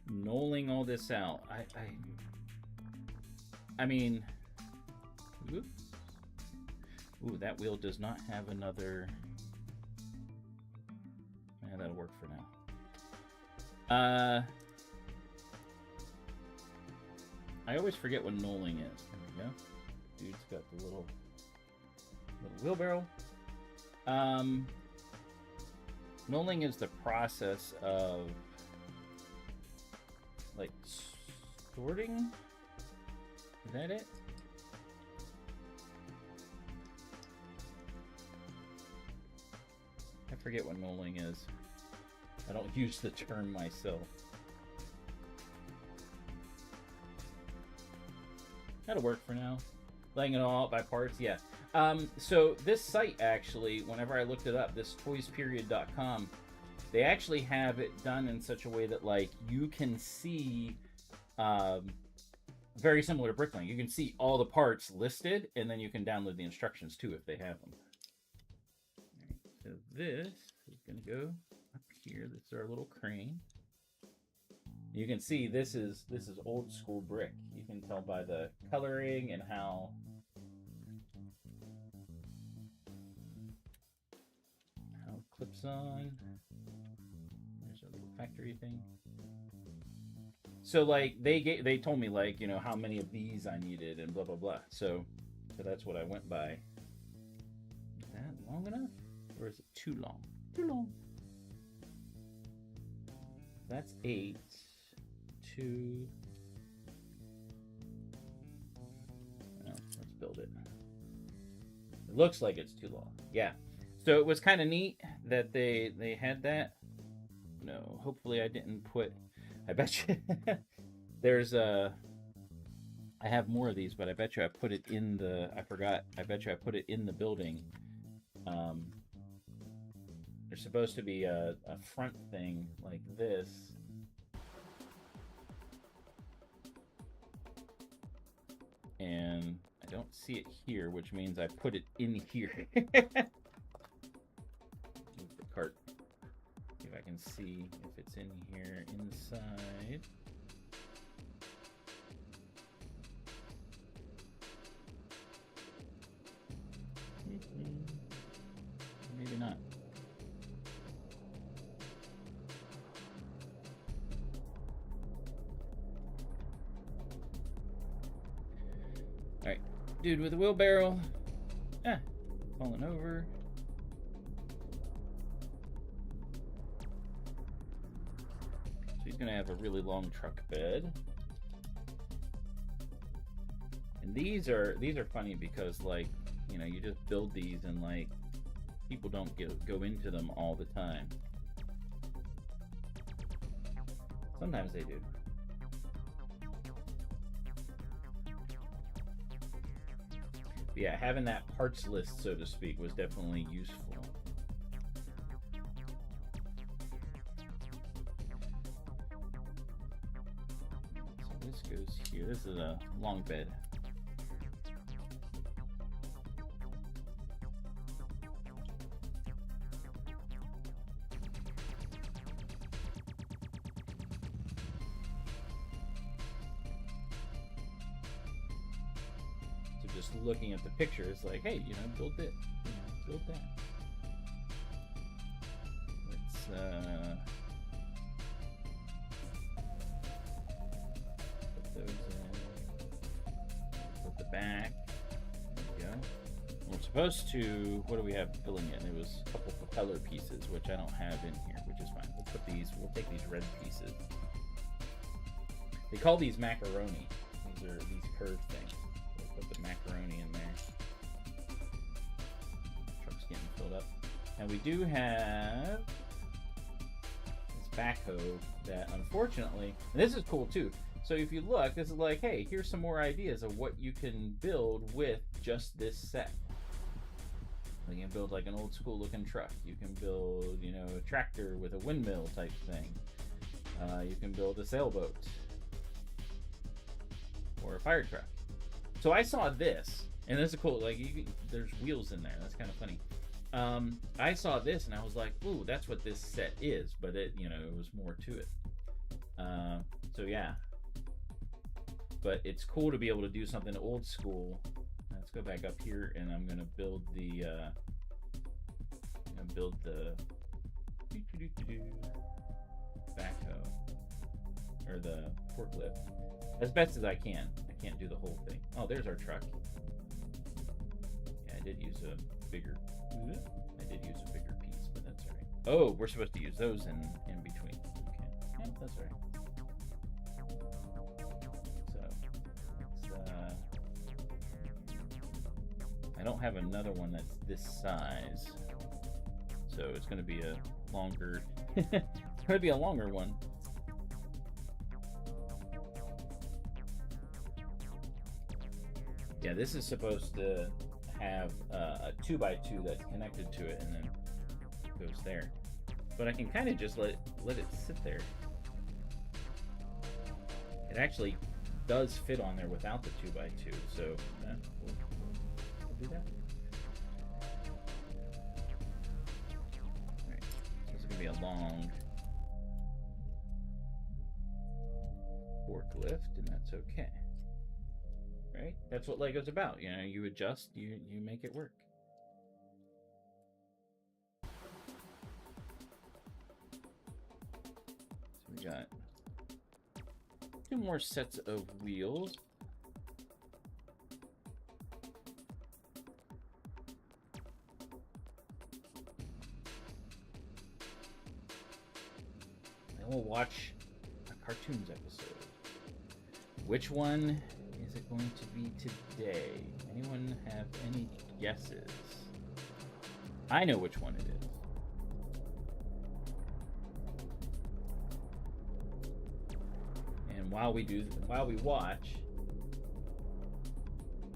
Knolling all this out. I mean, ooh, that wheel does not have another. Yeah, that'll work for now. I always forget what knolling is. There we go. Dude's got the little wheelbarrow. Knolling is the process of like sorting. Is that it? I forget what knolling is. I don't use the term myself. That'll work for now. Laying it all out by parts, yeah. So this site actually, whenever I looked it up, this toysperiod.com, they actually have it done in such a way that like you can see, very similar to Bricklink, you can see all the parts listed, and then you can download the instructions too if they have them. Right, so this is gonna go up here. This is our little crane. You can see this is old school brick. You can tell by the coloring and how it clips on. There's a little factory thing. So like they told me like, you know, how many of these I needed and blah blah blah. So that's what I went by. Is that long enough? Or is it too long? Too long. That's 8. 2. Well, let's build it. It looks like it's too long. Yeah. So it was kind of neat that they had that. No, hopefully I didn't put. I bet you there's a. I have more of these, but I bet you I put it in the. I forgot. I bet you I put it in the building. There's supposed to be a front thing like this. And I don't see it here, which means I put it in here. Move the cart. See if I can see if it's in here inside. Maybe not. Alright, dude with a wheelbarrow. Falling over. So he's gonna have a really long truck bed. And these are funny because like, you know, you just build these and like people don't go into them all the time. Sometimes they do. But yeah, having that parts list, so to speak, was definitely useful. So this goes here. This is a long bed. Just looking at the picture, it's like, hey, you know, build it, you know, build that. Let's put those in. Put the back. There we go. We're supposed to. What do we have filling in? There was a couple propeller pieces, which I don't have in here, which is fine. We'll put these. We'll take these red pieces. They call these macaroni. These are these curved things. Put the macaroni in there. Truck's getting filled up. And we do have this backhoe that unfortunately, and this is cool too. So if you look, this is like, hey, here's some more ideas of what you can build with just this set. You can build like an old school looking truck. You can build, you know, a tractor with a windmill type thing. You can build a sailboat or a fire truck. So I saw this, and this is cool. Like, there's wheels in there. That's kind of funny. I saw this, and I was like, "Ooh, that's what this set is." But it, you know, it was more to it. So yeah. But it's cool to be able to do something old school. Let's go back up here, and I'm gonna build the. Backhoe or the forklift as best as I can. Can't do the whole thing. Oh, there's our truck. Yeah, I did use a bigger piece, but that's all right. Oh, we're supposed to use those in between. Okay, yeah, that's all right. So I don't have another one that's this size, so it's going to be a longer. It's going to be a longer one. Yeah, this is supposed to have a 2x2 that's connected to it, and then it goes there. But I can kind of just let it sit there. It actually does fit on there without the 2x2, so we'll do that. All right, so this is gonna be a long forklift, and that's okay. Right? That's what Lego's about. You know, you adjust, you make it work. So we got 2 more sets of wheels. Then we'll watch a cartoons episode. Which one is it going to be today? Anyone have any guesses? I know which one it is. And while we watch,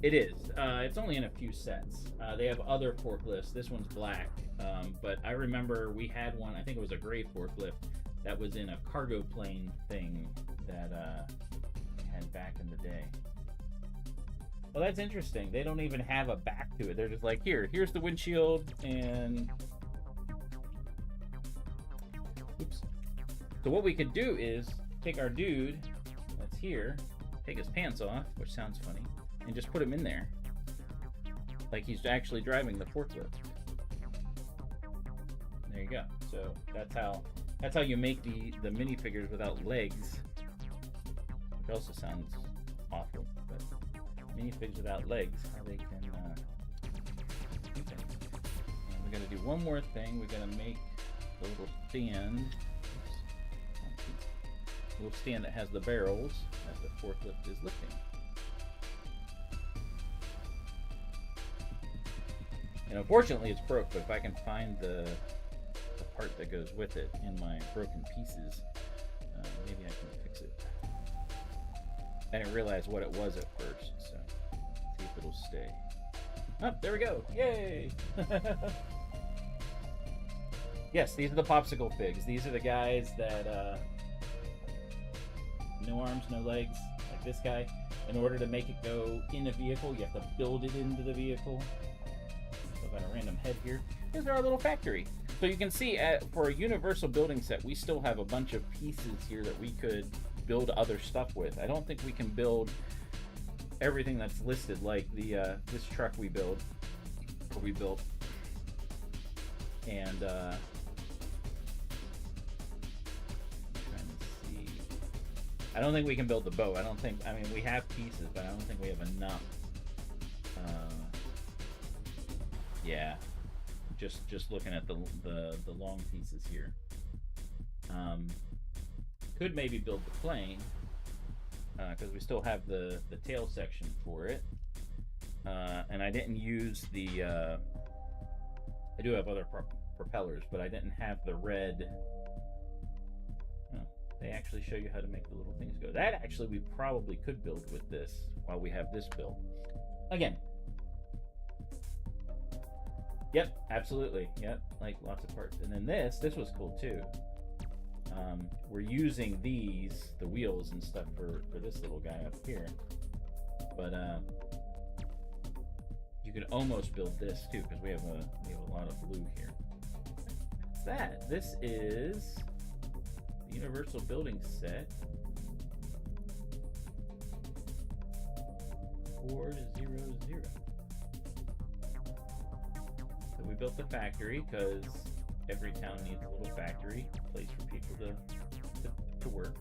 it is. It's only in a few sets. They have other forklifts. This one's black, but I remember we had one. I think it was a gray forklift that was in a cargo plane thing that we had back in the day. Well, that's interesting. They don't even have a back to it. They're just like, here's the windshield, and oops. So what we could do is take our dude that's here, take his pants off, which sounds funny, and just put him in there, like he's actually driving the forklift. There you go. So that's how you make the minifigures without legs, which also sounds awful, but minifigs without legs, how they can do things. And we're gonna do one more thing. We're gonna make a little stand. A little stand that has the barrels that the forklift is lifting. And unfortunately it's broke, but if I can find the part that goes with it in my broken pieces, maybe I can fix it. I didn't realize what it was at first, so see if it'll stay. Oh, there we go. Yay! Yes, these are the popsicle figs. These are the guys that, no arms, no legs, like this guy. In order to make it go in a vehicle, you have to build it into the vehicle. So I've got a random head here. Here's our little factory. So you can see, for a universal building set, we still have a bunch of pieces here that we could build other stuff with. I don't think we can build everything that's listed, like the this truck we built, and I don't think we can build the boat. I mean, we have pieces, but I don't think we have enough. Yeah, just looking at the long pieces here. Could maybe build the plane, because we still have the tail section for it. And I didn't use the, I do have other propellers, but I didn't have the red. They actually show you how to make the little things go. That actually we probably could build with this while we have this built. Again. Yep, absolutely. Yep, like lots of parts. And then this was cool too. We're using the wheels and stuff for this little guy up here. But you could almost build this too, because we have a lot of blue here. What's that? This is the Universal Building Set 400. So we built the factory because every town needs a little factory, a place for people to work.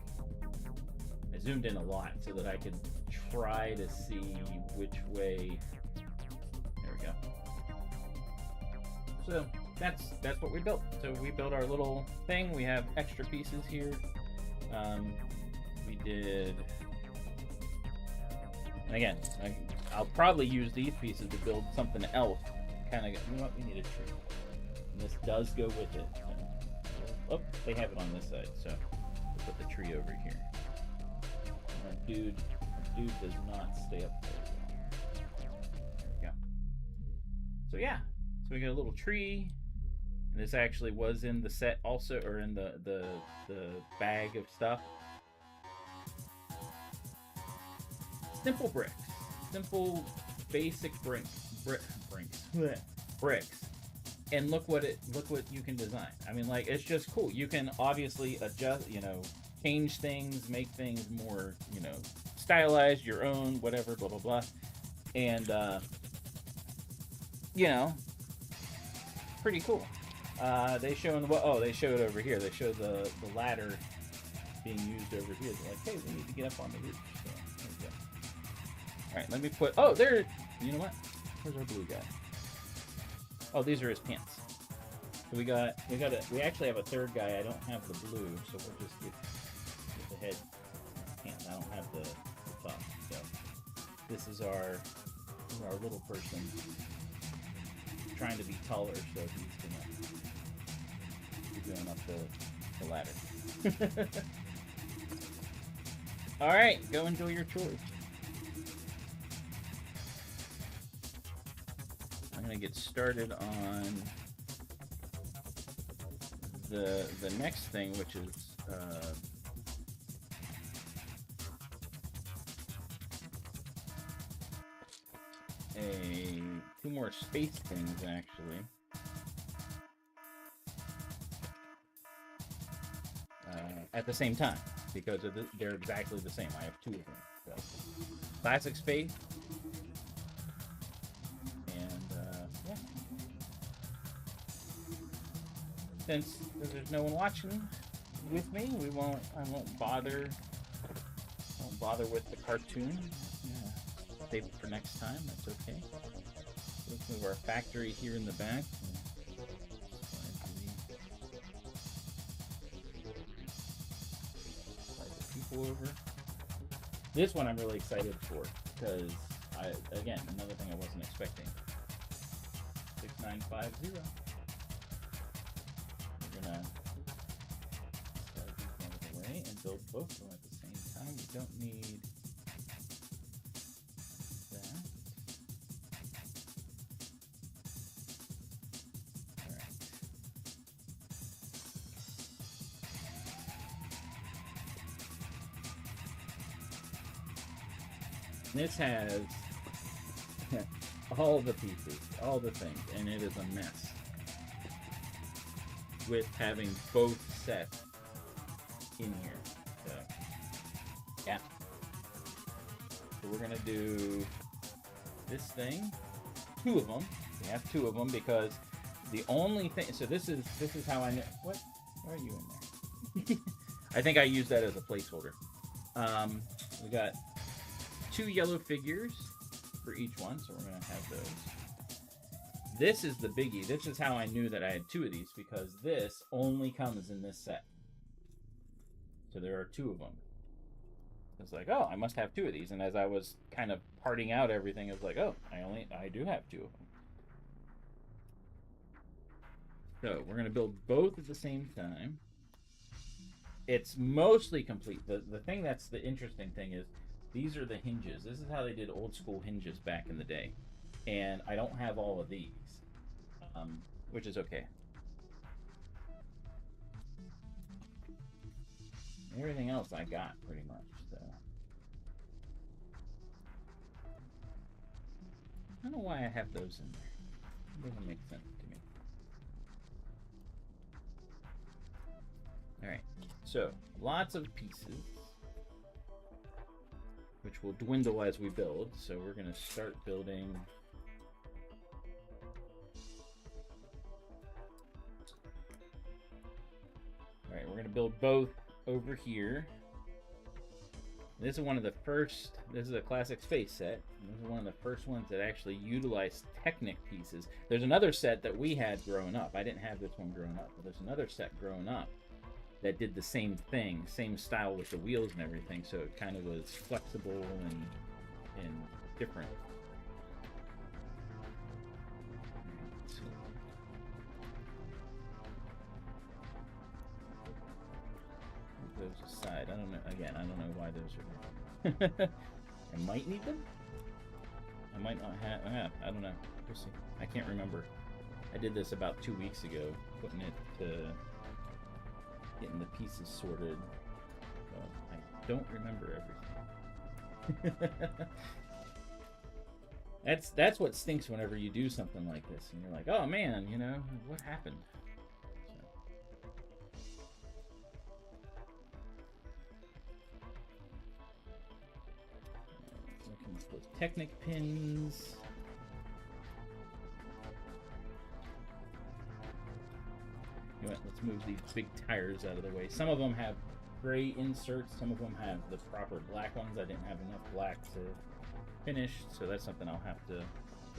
I zoomed in a lot so that I could try to see which way. There we go. So that's what we built. So we built our little thing. We have extra pieces here. We did, and again, I'll probably use these pieces to build something else. Kind of, you know what? We need a tree. And this does go with it. Oh, they have it on this side, so we'll put the tree over here. Our dude does not stay up there. There we go. So yeah, so we got a little tree. And this actually was in the set also, or in the bag of stuff. Simple bricks, simple basic bricks, and look what you can design. I mean, like, it's just cool. You can obviously adjust, change things, make things more, stylized, your own, whatever, blah blah blah, and pretty cool. They show they show it over here. They show the ladder being used over here. They're like, hey, we need to get up on the roof. So there we go. All right, let me put. Oh, there. You know what? Where's our blue guy? Oh, these are his pants. So we actually have a third guy. I don't have the blue, so we'll just get the head pants. I don't have the top. So this is our little person trying to be taller, so he's gonna be going up the ladder. All right, go enjoy your chores. I'm gonna get started on the next thing, which is two more space things actually. At the same time, because they're exactly the same. I have two of them. So, classic space. Yeah. Since there's no one watching with me, I won't bother with the cartoon. Yeah. Save it for next time. That's okay. Let's move our factory here in the back. Slide the people over. This one I'm really excited for because again, another thing I wasn't expecting. 6950. We're gonna slide these out of the way and build both of them at the same time. We don't need that. This has all the pieces, all the things, and it is a mess with having both sets in here. So, yeah. So we're gonna do this thing, 2 of them. We have 2 of them because the only thing. So this is how I know. What? Why are you in there? I think I used that as a placeholder. We got 2 yellow figures for each one, so we're gonna have those. This is the biggie. This is how I knew that I had 2 of these, because this only comes in this set. So there are 2 of them. It's like, oh, I must have 2 of these. And as I was kind of parting out everything, I was like, oh, I do have 2 of them. So we're gonna build both at the same time. It's mostly complete. The thing that's the interesting thing is these are the hinges. This is how they did old school hinges back in the day. And I don't have all of these, which is okay. Everything else I got pretty much, so. I don't know why I have those in there. It doesn't make sense to me. Alright, so lots of pieces, which will dwindle as we build. So we're going to start building. Alright, we're going to build both over here. This is one of the first, this is a classic space set. This is one of the first ones that actually utilized Technic pieces. There's another set that we had growing up. I didn't have this one growing up, but there's another set growing up that did the same thing, same style with the wheels and everything, so it kind of was flexible and different. Those aside, I don't know. Again, I don't know why those are there. I might need them. I might not have. I don't know. We'll see. I can't remember. I did this about 2 weeks ago, putting it to getting the pieces sorted. So I don't remember everything. That's what stinks whenever you do something like this, and you're like, oh man, you know, what happened? Those Technic pins. You know what, let's move these big tires out of the way. Some of them have gray inserts, some of them have the proper black ones. I didn't have enough black to finish, so that's something I'll have to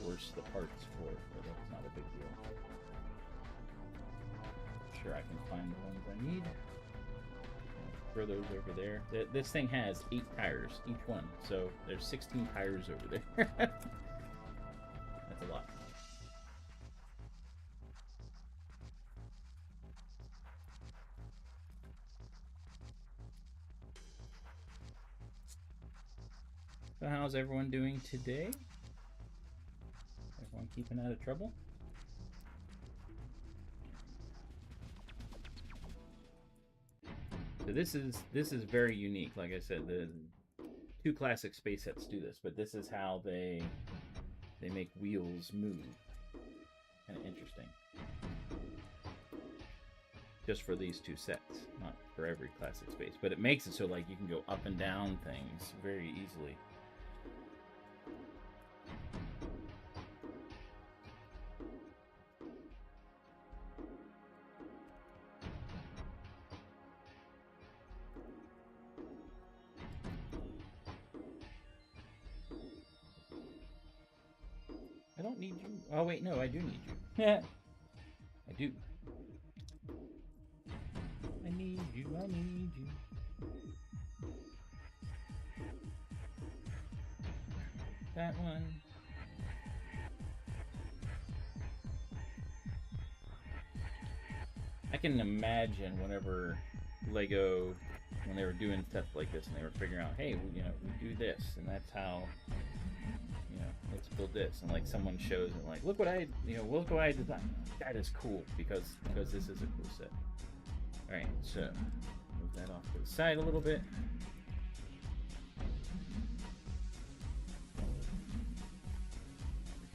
force the parts for, but that's not a big deal. I'm sure I can find the ones I need. Throw those over there. This thing has 8 tires, each one. So there's 16 tires over there. That's a lot. So how's everyone doing today? Everyone keeping out of trouble? So this is very unique. Like I said, the 2 classic space sets do this, but this is how they make wheels move. Kind of interesting. Just for these 2 sets, not for every classic space, but it makes it so like you can go up and down things very easily. I don't need you. Oh wait, no, I do need you. Yeah, I do. I need you. I need you. That one. I can imagine whenever Lego, when they were doing stuff like this and they were figuring out, hey, you know, we do this, and that's how, you know, let's build this, and like someone shows it, like, look what I, you know, look what I designed. That is cool because this is a cool set. All right, so move that off to the side a little bit.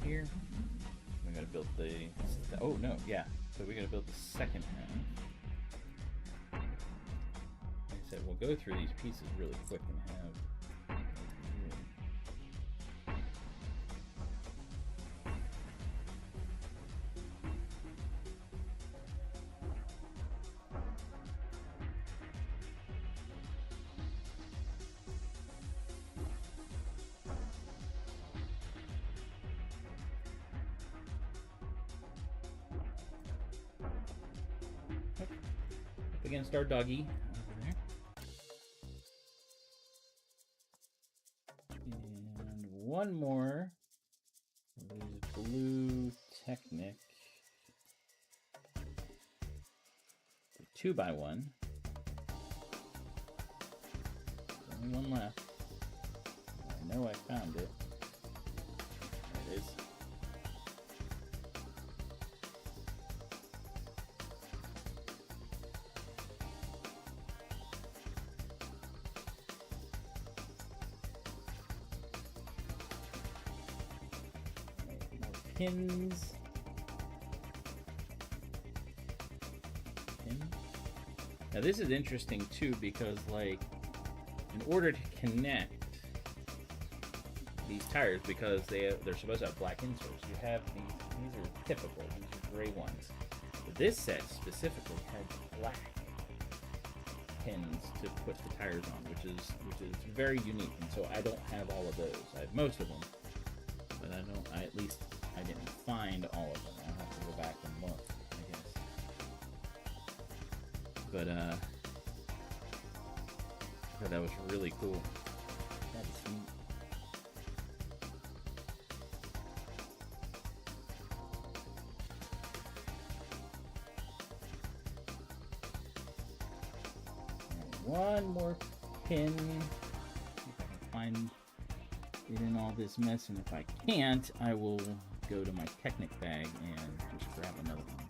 here. We gotta build the, oh no, yeah. So we gotta build the second half. Like I said, we'll go through these pieces really quick and have. Against our doggy over there. And one more of these blue Technic 2x1. There's only one left. I know I found it. There it is. Pins. Now this is interesting too because, like, in order to connect these tires, because they're supposed to have black inserts, you have these are typical, these are gray ones. But this set specifically had black pins to put the tires on, which is very unique. And so I don't have all of those. I have most of them, but I didn't find all of them. I'll have to go back and look, I guess. But I thought that was really cool. That's neat. One more pin. See if I can find it in all this mess, and if I can't, I will go to my Technic bag and just grab another one.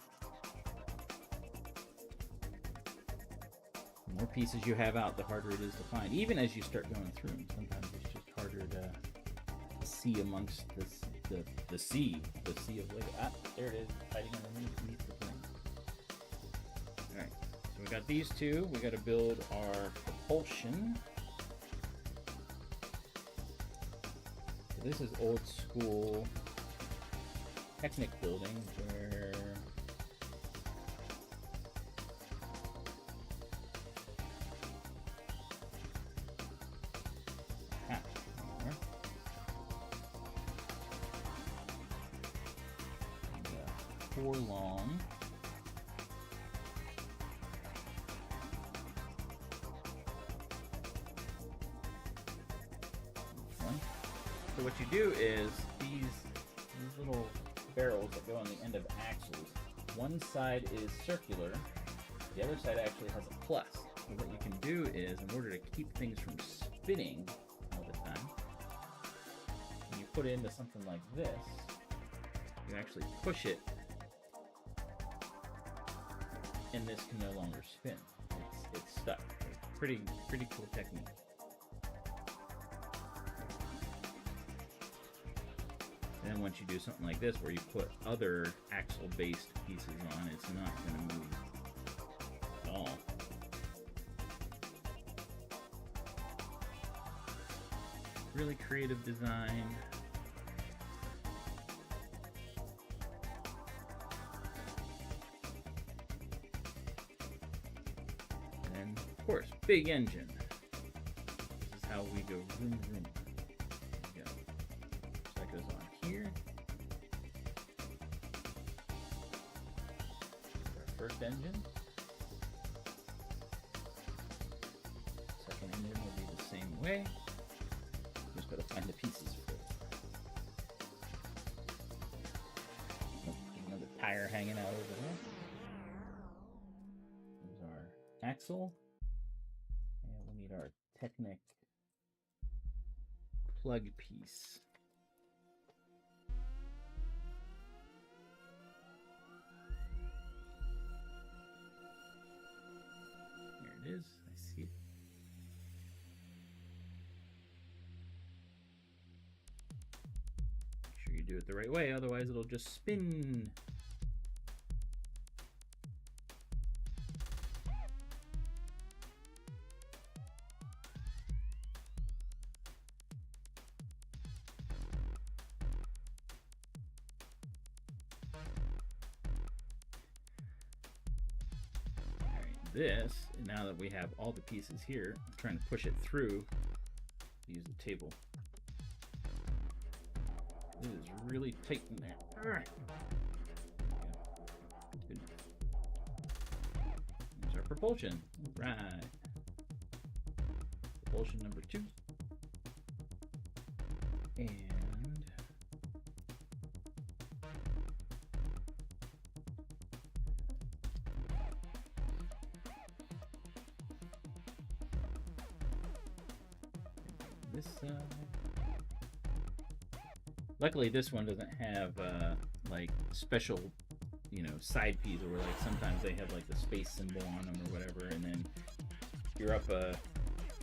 The more pieces you have out, the harder it is to find, even as you start going through them. Sometimes it's just harder to see amongst the sea of Lego. Ah, there it is, hiding underneath the thing. Alright, so we got these two. We got to build our propulsion. So this is old school Technic building where four long. So what you do is these little barrels that go on the end of axles, one side is circular, the other side actually has a plus. So what you can do is, in order to keep things from spinning all the time, when you put it into something like this, you actually push it and this can no longer spin. It's stuck. It's pretty cool technique. And then once you do something like this, where you put other axle-based pieces on, it's not going to move at all. Really creative design. And of course, big engine. This is how we go vroom vroom. Goes on here. Our first engine. Second engine will be the same way. Just got to find the pieces for it. Another tire hanging out over there. There's our axle. And we need our Technic plug piece. Is. I see it. Make sure you you do it the right way, otherwise it'll just spin. This, now that we have all the pieces here, I'm trying to push it through, use the table. It is really tight in there. Good. There's our propulsion. Right. Propulsion number 2. And this luckily this one doesn't have like special, you know, side piece, or like sometimes they have like the space symbol on them or whatever, and then you're up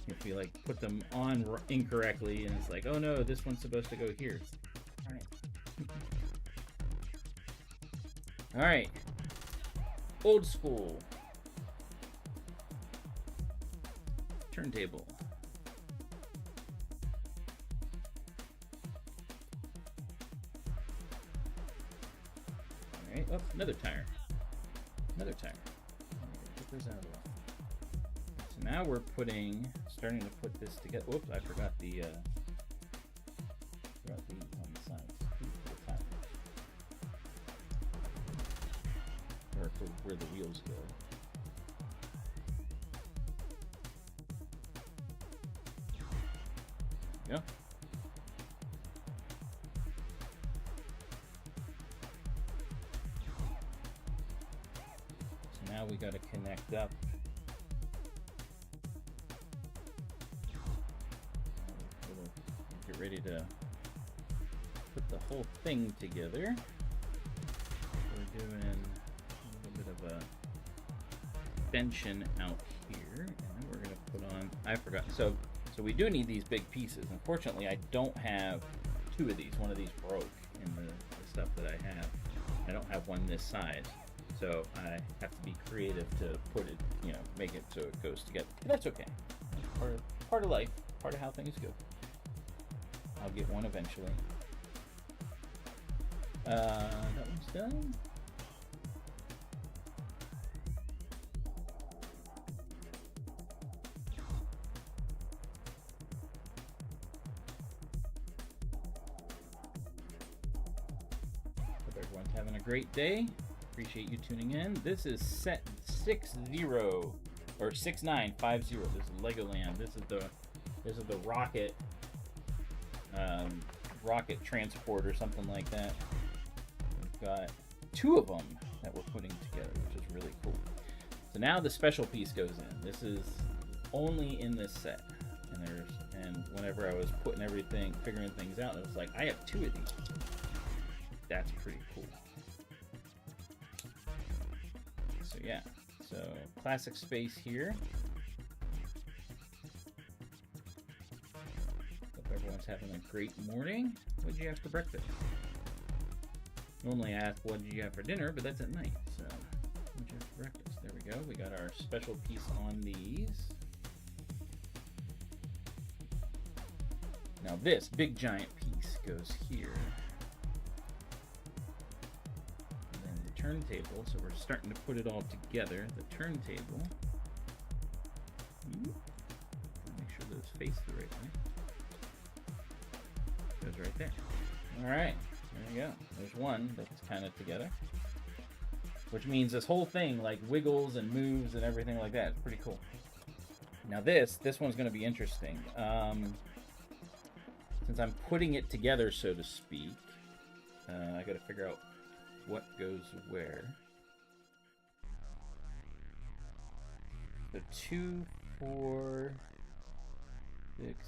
if you like put them on incorrectly and it's like, oh no, this one's supposed to go here. All right. All right, old school turntable. Oh, another tire. Another tire. Get those out of the way. So now we're starting to put this together. Whoops, I forgot these on the sides. The tires. Or for where the wheels go. There we go. Now we got to connect up. Get ready to put the whole thing together. We're doing a little bit of a benching out here, and then we're going to put on. I forgot. So we do need these big pieces. Unfortunately, I don't have 2 of these. One of these broke in the stuff that I have. I don't have one this size. So I have to be creative to put it, you know, make it so it goes together. But that's okay. That's part of life, part of how things go. I'll get one eventually. That one's done. Hope everyone's having a great day. Appreciate you tuning in. This is set 60 or 6950. This is Legoland. This is the rocket rocket transport or something like that. We've got 2 of them that we're putting together, which is really cool. So now the special piece goes in. This is only in this set, and whenever I was figuring things out, it was like, I have 2 of these. That's pretty cool. So yeah, so classic space here. Hope everyone's having a great morning. What did you have for breakfast? Normally I ask what did you have for dinner, but that's at night. So what did you have for breakfast? There we go. We got our special piece on these. Now this big giant piece goes here. Turntable, so we're starting to put it all together. The turntable. Make sure those face the right way. Goes right there. Alright, there you go. There's one that's kind of together. Which means this whole thing like wiggles and moves and everything like that. It's pretty cool. Now this one's going to be interesting. Since I'm putting it together, so to speak, I got to figure out what goes where. So 2, 4, 6,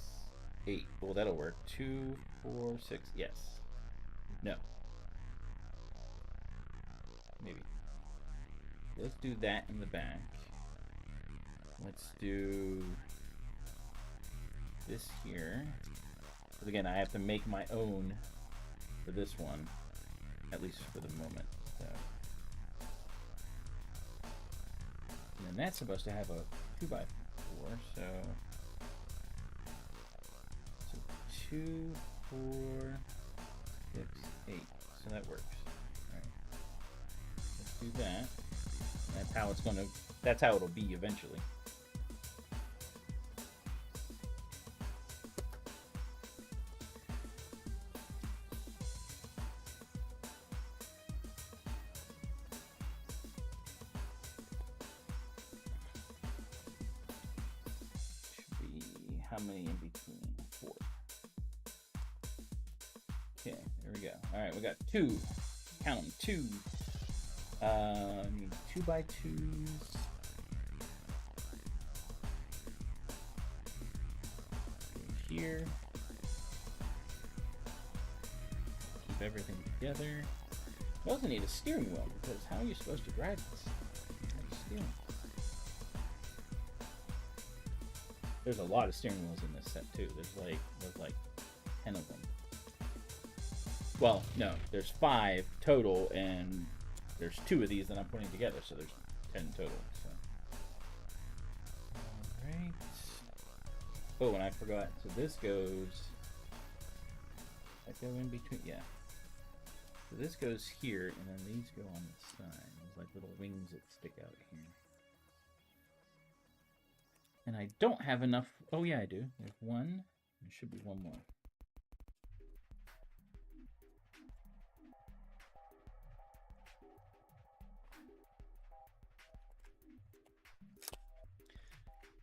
8. Well, that'll work. 2, 4, 6. Yes. No. Maybe. Let's do that in the back. Let's do this here. Because again, I have to make my own for this one, at least for the moment. So. And then that's supposed to have a 2x4, so 2, 4, 6, 8. So that works. All right. Let's do that. That's how it's gonna. That's how it'll be eventually. How many in between? 4. Okay, there we go. All right, we got 2. Count them, 2. Need 2x2s. Here. Keep everything together. You also need a steering wheel because how are you supposed to drive this? How are you steering? There's a lot of steering wheels in this set too. There's like 10 of them. Well, no, there's 5 total, and there's 2 of these that I'm putting together, so there's 10 total. So, all right. Oh, and I forgot. So this goes. I go in between. Yeah. So this goes here, and then these go on the side. There's like little wings that stick out here. And I don't have enough. Oh, yeah, I do. There's 1. There should be 1 more.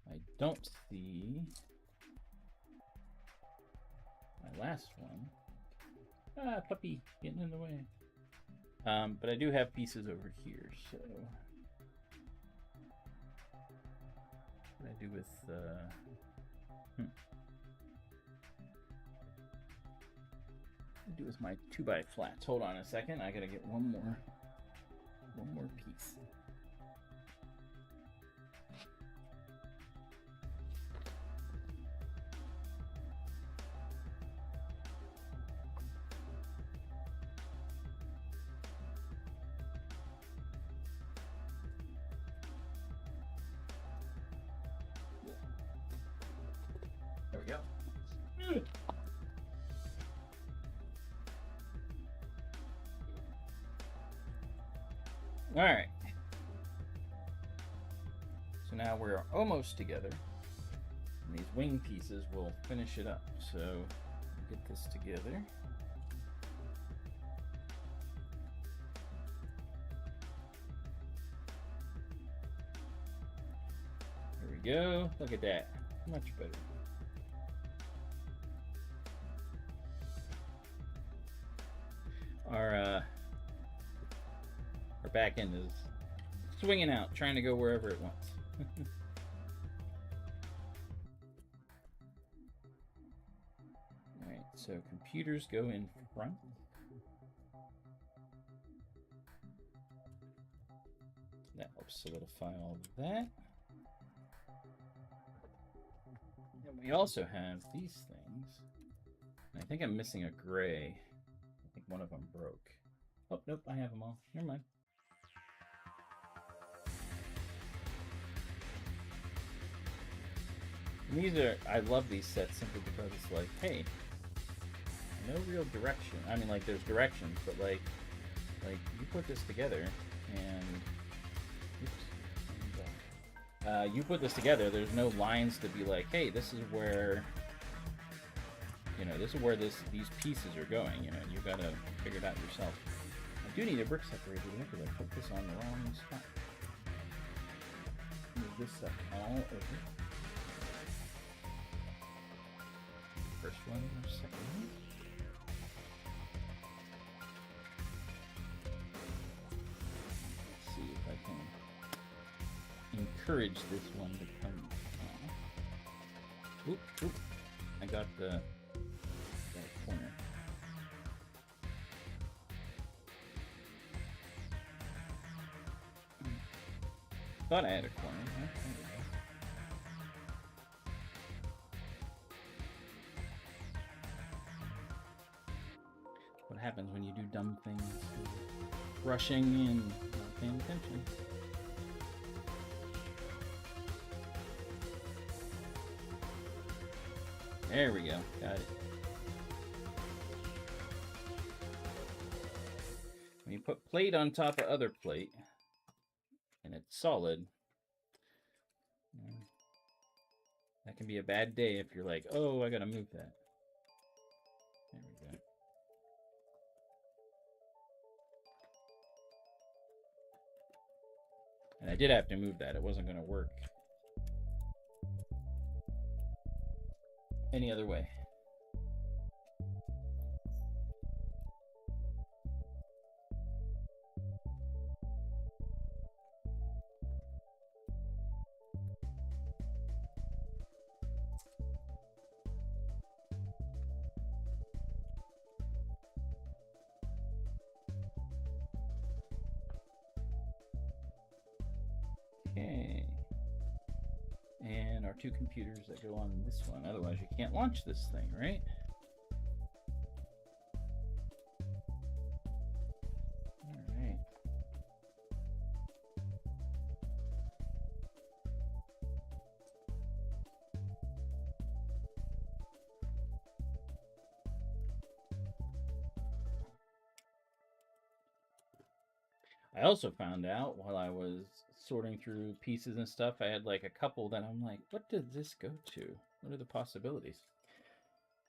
I don't see my last one. Ah, puppy, getting in the way. But I do have pieces over here, so. What I do with I do with my 2x flats. Hold on a second. I gotta get one more piece. There we go. All right. So now we're almost together. And these wing pieces will finish it up. So get this together. There we go. Look at that. Much better. Our back end is swinging out, trying to go wherever it wants. Alright, so computers go in front. That helps solidify all of that. And we also have these things. And I think I'm missing a gray. I think one of them broke. Oh, nope, I have them all. Never mind. And these are, I love these sets simply because it's like, hey, no real direction. I mean, like, there's directions, but like you put this together and, oops, you put this together, there's no lines to be like, hey, this is where, you know, this is where these pieces are going, you know, you gotta figure it out yourself. I do need a brick separator because I put this on the wrong spot. Move this up all over. First one or second one. Let's see if I can encourage this one to come off. Oop, oop. I got that corner. Thought I had a corner. What what happens when you do dumb things. Rushing and not paying attention. There we go. Got it. When you put plate on top of other plate, and it's solid, that can be a bad day if you're like, oh, I gotta move that. There we go. And I did have to move that. It wasn't gonna work any other way. Okay. And our 2 computers that go on this one. Otherwise, you can't launch this thing, right? All right. I also found out while I was sorting through pieces and stuff, I had like a couple that I'm like, what did this go to? What are the possibilities?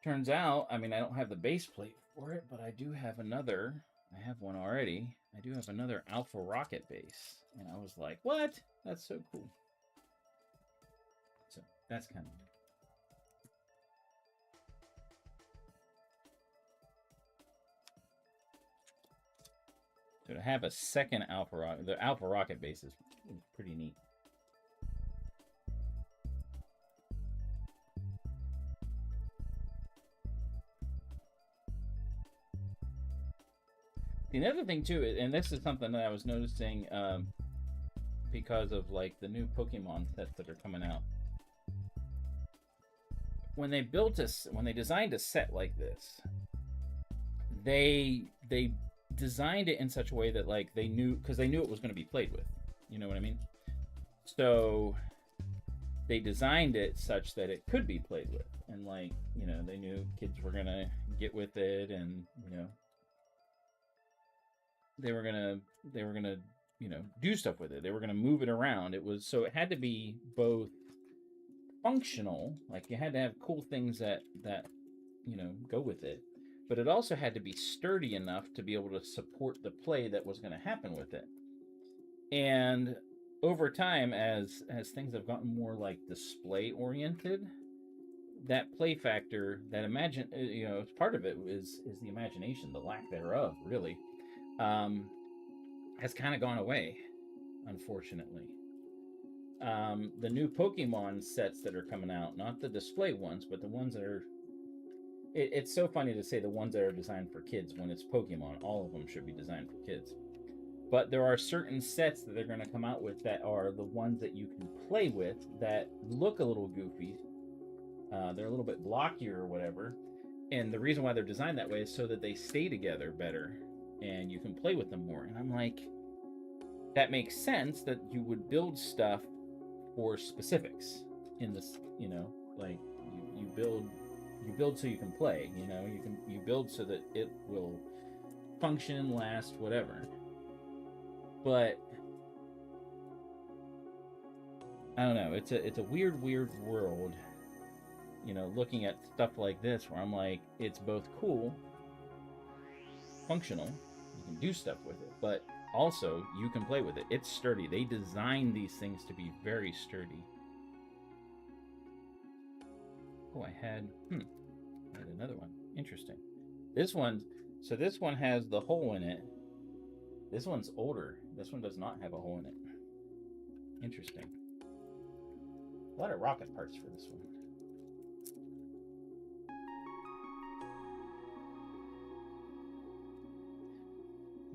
Turns out, I mean, I don't have the base plate for it, but I do have another. I have one already. I do have another Alpha Rocket base. And I was like, what? That's so cool. So that's kind of... So to have a second Alpha Rocket, the Alpha Rocket base is pretty neat. The other thing too, and this is something that I was noticing because of like the new Pokemon sets that are coming out. When they designed a set like this, they designed it in such a way that like they knew it was going to be played with. You know what I mean? So they designed it such that it could be played with, and like, you know, they knew kids were gonna get with it, and you know, they were gonna you know, do stuff with it. They were gonna move it around. It had to be both functional, like you had to have cool things that you know, go with it, but it also had to be sturdy enough to be able to support the play that was going to happen with it. And over time, as things have gotten more like display oriented, that play factor, that you know, part of it is the imagination, the lack thereof, really, has kind of gone away, unfortunately. The new Pokemon sets that are coming out, not the display ones, but the ones that are... It's so funny to say the ones that are designed for kids when it's Pokemon. All of them should be designed for kids. But there are certain sets that they're going to come out with that are the ones that you can play with that look a little goofy. They're a little bit blockier or whatever. And the reason why they're designed that way is so that they stay together better and you can play with them more. And I'm like, that makes sense that you would build stuff for specifics in this, you know, like you build so you can play, you know, you build so that it will function, last, whatever. But I don't know, it's a weird world, you know, looking at stuff like this where I'm like, it's both cool, functional, you can do stuff with it, but also you can play with it. It's sturdy. They designed these things to be very sturdy. Oh, I had another one. Interesting. This one has the hole in it. This one's older. This one does not have a hole in it. Interesting. A lot of rocket parts for this one.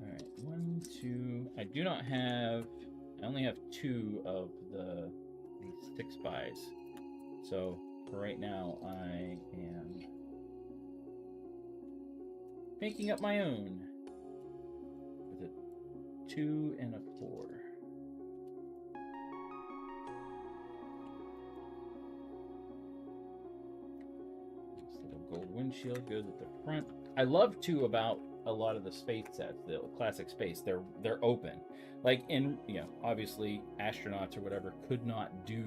All right, 1, 2. I do not have. I only have 2 of these 6x. So for right now, I am making up my own with a 2 and a 4. This little gold windshield goes at the front. I love too about a lot of the space sets, the classic space. They're open, like in obviously astronauts or whatever could not do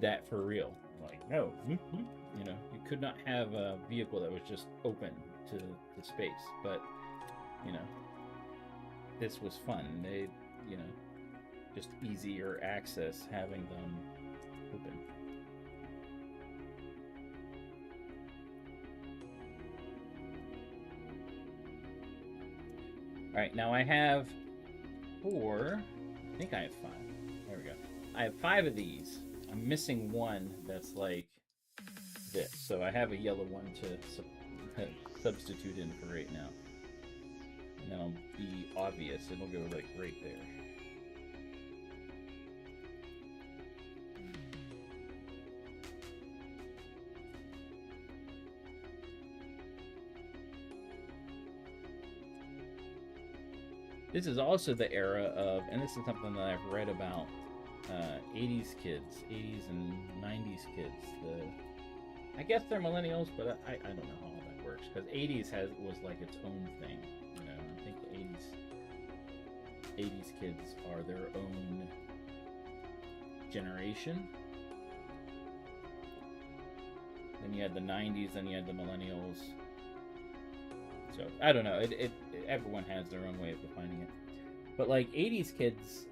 that for real. Like no, you could not have a vehicle that was just open to space. But this was fun. They just easier access having them open. All right, now I have 4. I think I have 5. There we go. I have 5 of these. I'm missing one that's like this. So I have a yellow one to substitute in for right now. And that'll be obvious. It'll go like right there. This is also the era of, and this is something that I've read about, 80s kids, 80s and 90s kids. I guess they're millennials, but I don't know how all that works, because 80s was like its own thing. I think the 80s kids are their own generation. Then you had the 90s, then you had the millennials. So I don't know. Everyone has their own way of defining it. But like 80s kids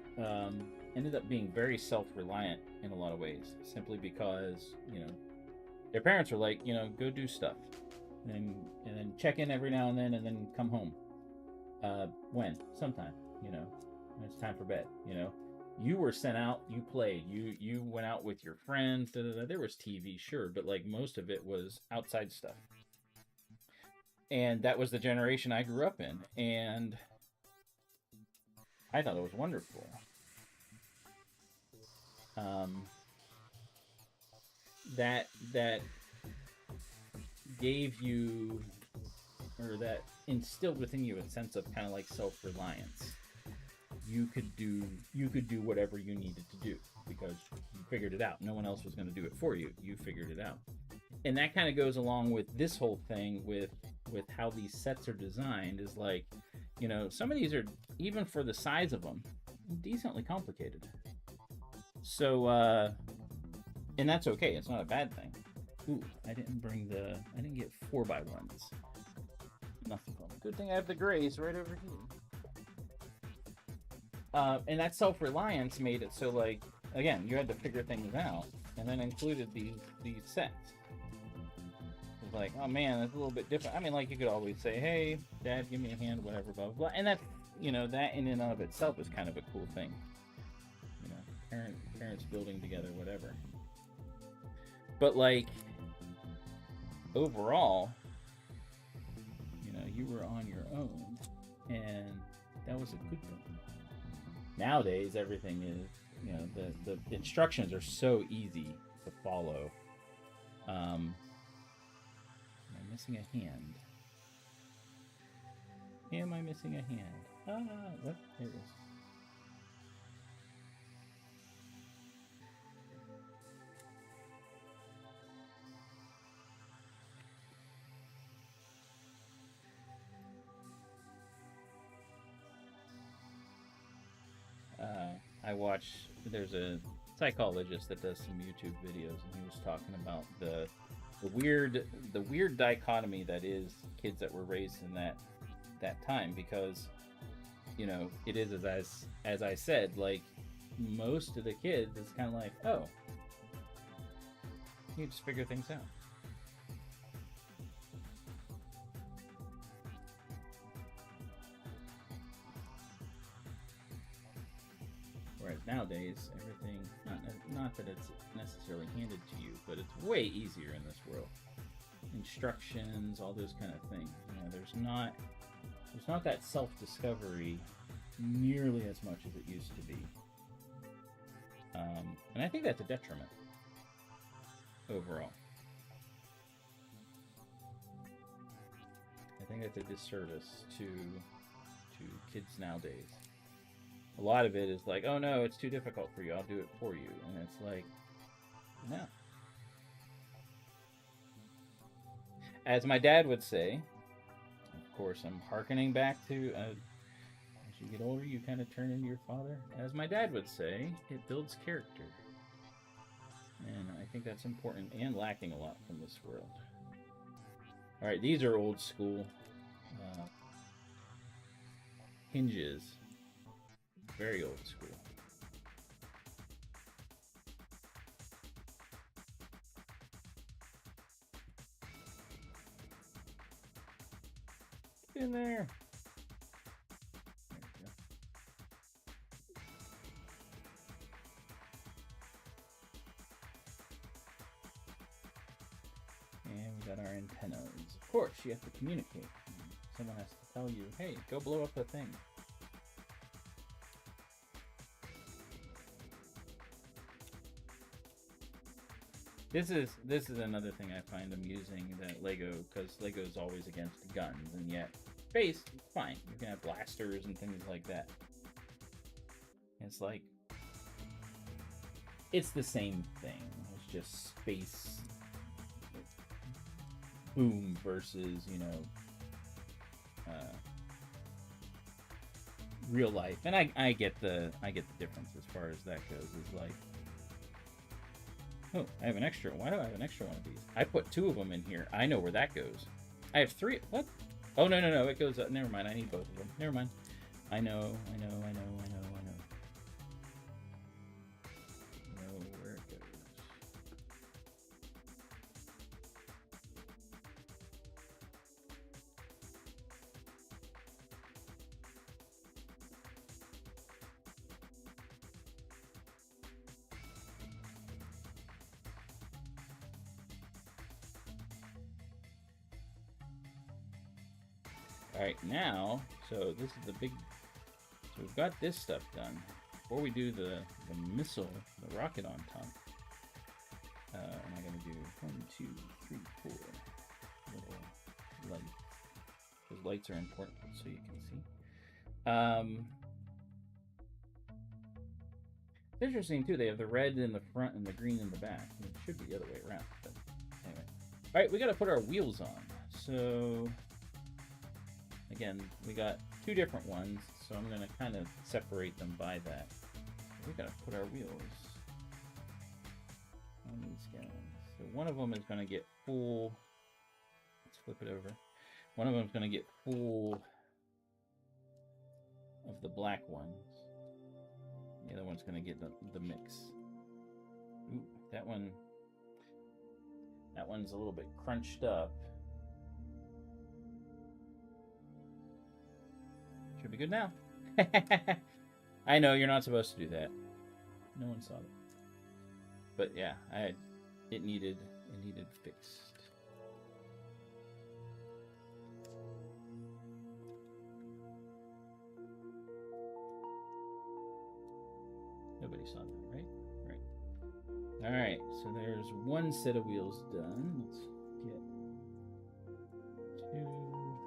ended up being very self-reliant in a lot of ways, simply because their parents were like, go do stuff, and then check in every now and then come home. When? Sometime. When it's time for bed. You were sent out. You played. You went out with your friends. There was TV, sure, but like most of it was outside stuff. And that was the generation I grew up in, and I thought it was wonderful. That gave you, or that instilled within you a sense of kind of like self-reliance. You could do whatever you needed to do because you figured it out. No one else was going to do it for you. You figured it out. And that kind of goes along with this whole thing with how these sets are designed, is like, some of these are, even for the size of them, decently complicated. So, and that's okay. It's not a bad thing. Ooh, I didn't get 4x1s. Nothing wrong. Good thing I have the grays right over here. And that self-reliance made it so, like, again, you had to figure things out, and then included these sets. Like, oh man, that's a little bit different. I mean, like, you could always say, hey, Dad, give me a hand, whatever, blah, blah, blah. And that's, that in and of itself is kind of a cool thing. Parents building together, whatever. But, like, overall, you were on your own, and that was a good thing. Nowadays, everything is, the instructions are so easy to follow. I'm missing a hand. Am I missing a hand? What? There it is. There's a psychologist that does some YouTube videos, and he was talking about the weird dichotomy that is kids that were raised in that time, because it is, as I said, like, most of the kids, it's kind of like, oh, you just figure things out. Whereas nowadays, everything, not that it's necessarily handed to you, but it's way easier in this world. Instructions, all those kind of things. There's not that self-discovery nearly as much as it used to be. And I think that's a detriment overall. I think that's a disservice to kids nowadays. A lot of it is like, oh no, it's too difficult for you, I'll do it for you. And it's like, no. As my dad would say, of course, I'm hearkening back to, as you get older, you kind of turn into your father. As my dad would say, it builds character. And I think that's important and lacking a lot from this world. Alright, these are old school hinges. Very old school. Get in there. There we go. And we got our antennas. Of course, you have to communicate. Someone has to tell you, hey, go blow up the thing. This is another thing I find amusing that Lego, because Lego's always against guns, and yet space, it's fine. You can have blasters and things like that. It's like, it's the same thing. It's just space boom versus, you know, real life. And I get the difference as far as that goes. Is like, oh, I have an extra. Why do I have an extra one of these? I put 2 of them in here. I know where that goes. I have 3. What? Oh, no. It goes up. Never mind. I need both of them. Never mind. I know where it goes. Alright, now, so this is the big, so we've got this stuff done. Before we do the missile, the rocket on top, am I going to do 1, 2, 3, 4 little lights. Those lights are important so you can see. It's interesting too, they have the red in the front and the green in the back. It should be the other way around, but anyway. Alright, we got to put our wheels on. So again, we got 2 different ones, so I'm going to kind of separate them by that. We got to put our wheels on these guys. So one of them is going to get full. Let's flip it over. One of them is going to get full of the black ones. The other one's going to get the mix. Ooh, that one's a little bit crunched up. Should be good now. I know you're not supposed to do that. No one saw it. But yeah, it needed fixed. Nobody saw that, right? Right. All right. So there's one set of wheels done. Let's get 2,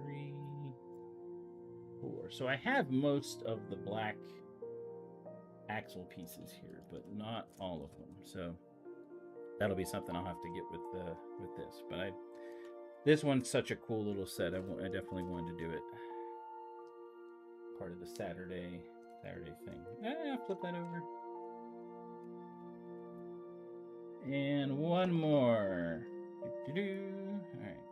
3, 4. So I have most of the black axle pieces here, but not all of them. So that'll be something I'll have to get with this. But this one's such a cool little set. I definitely wanted to do it. Part of the Saturday thing. Flip that over. And one more. All right.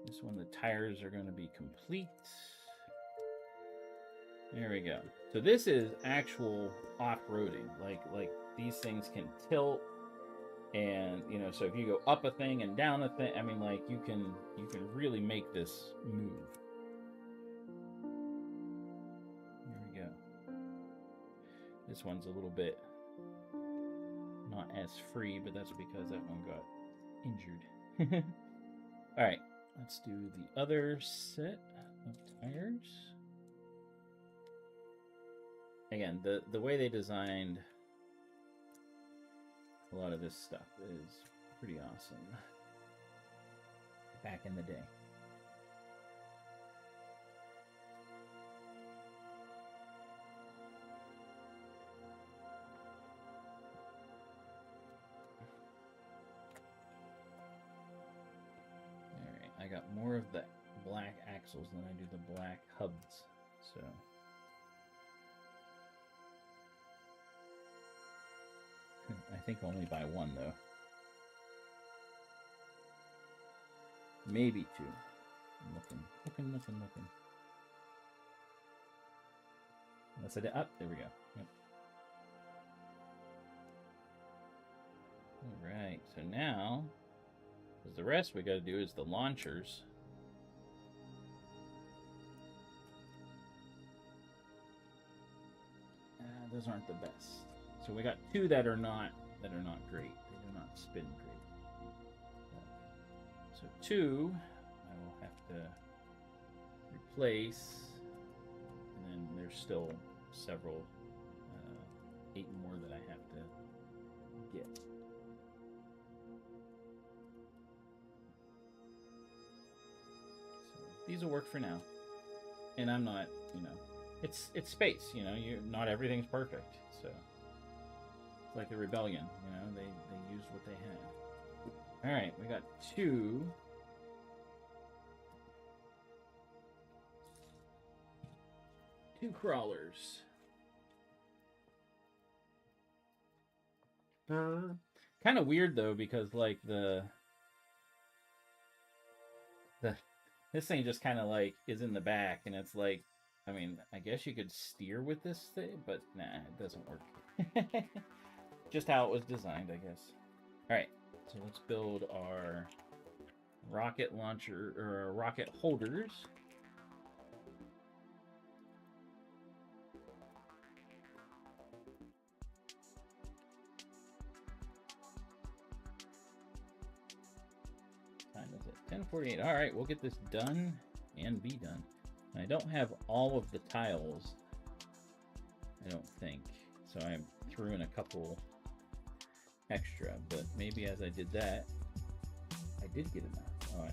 This one, the tires are going to be complete. There we go. So this is actual off-roading. Like these things can tilt, and you know, so if you go up a thing and down a thing, I mean, like you can really make this move. This one's a little bit not as free, but that's because that one got injured. All right, let's do the other set of tires. Again, the way they designed a lot of this stuff is pretty awesome. back in the day. Alright, I got more of the black axles than I do the black hubs, so... I think only by one, though. Maybe two. I'm looking. Unless I did. Up, there we go. Yep. Alright, so now, because the rest we got to do is the launchers. Those aren't the best. So we got two that are not great. They do not spin great. So two, I will have to replace, and then there's still several, 8 more that I have to get. So these will work for now, and I'm not, it's space. Not everything's perfect, so. It's like the rebellion, they used what they had. Alright, we got two crawlers. Kind of weird though, because like this thing just kind of like is in the back, and it's like, I mean, I guess you could steer with this thing, but nah, it doesn't work. Just how it was designed, I guess. Alright, so let's build our rocket launcher, or rocket holders. Time is it? 10:48. Alright, we'll get this done and be done. I don't have all of the tiles, I don't think. So I threw in a couple extra, but maybe as I did that, I did get enough. Oh,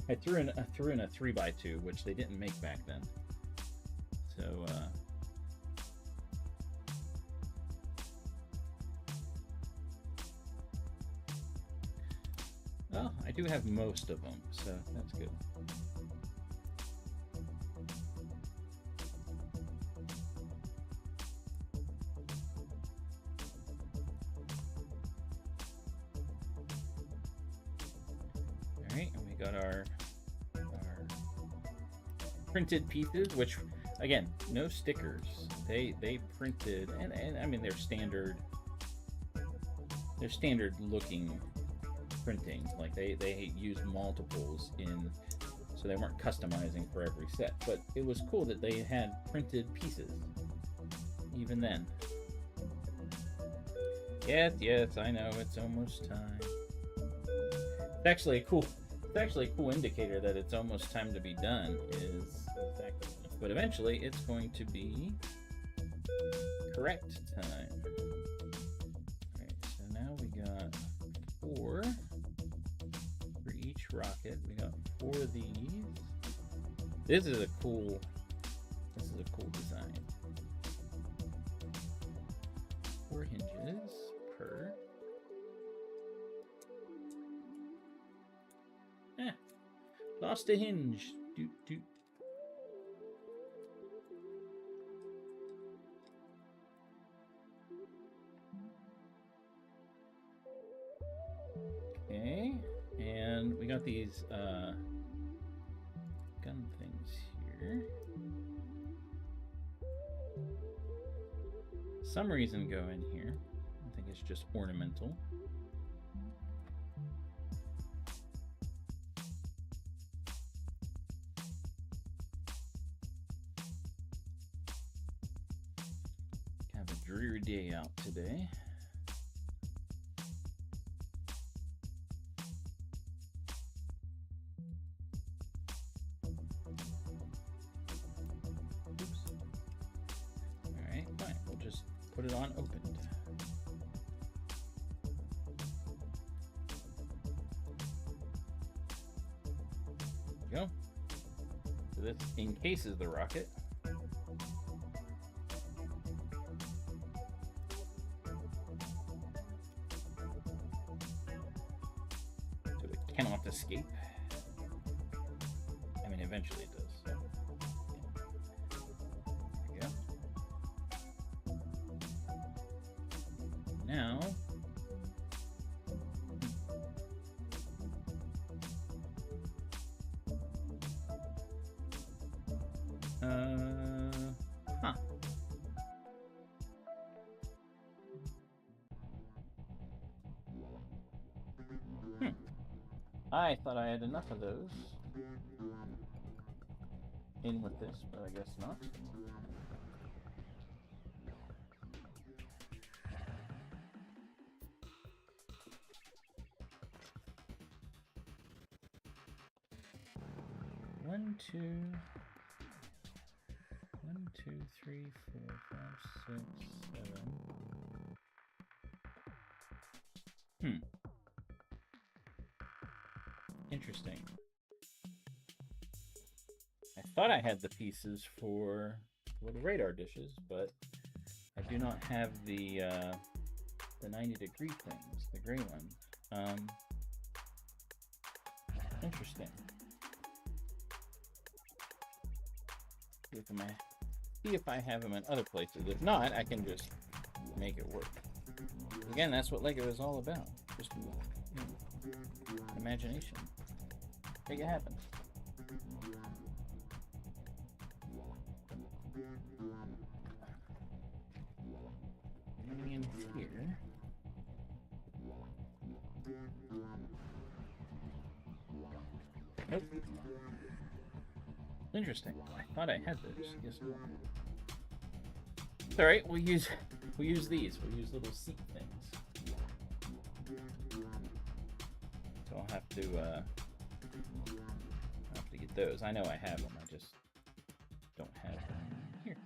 I threw in a 3x2, which they didn't make back then. So oh, I do have most of them, so that's good. Got our printed pieces, which again, no stickers. They printed, and I mean they're standard looking printing. Like they use multiples in, so they weren't customizing for every set. But it was cool that they had printed pieces even then. Yes, I know it's almost time. It's actually a cool indicator that it's almost time to be done, is exactly, but eventually it's going to be correct time. Alright, so now we got 4 for each rocket. We got 4 of these. This is a cool design. 4 hinges per. Lost a hinge. Doot, doot. Okay, and we got these gun things here. Some reason go in here. I think it's just ornamental. Dreary day out today. Oops. Alright, fine. We'll just put it on opened. go. So this encases the rocket. So it cannot escape. I mean, eventually it does. So. There we go. Now, huh. I thought I had enough of those in with this, but I guess not. One, two, 3, 4, 5, 6, 7. Interesting. I thought I had the pieces for the radar dishes, but I do not have the 90-degree things, the gray ones. Interesting. See if I have them in other places. If not, I can just make it work. Again, that's what Lego is all about. Just imagination. Make it happen. Coming in here. Nope. Interesting. I thought I had those. Guess not. It's all right. We'll use these. We'll use little seat things. So I'll have to get those. I know I have them. I just don't have them here.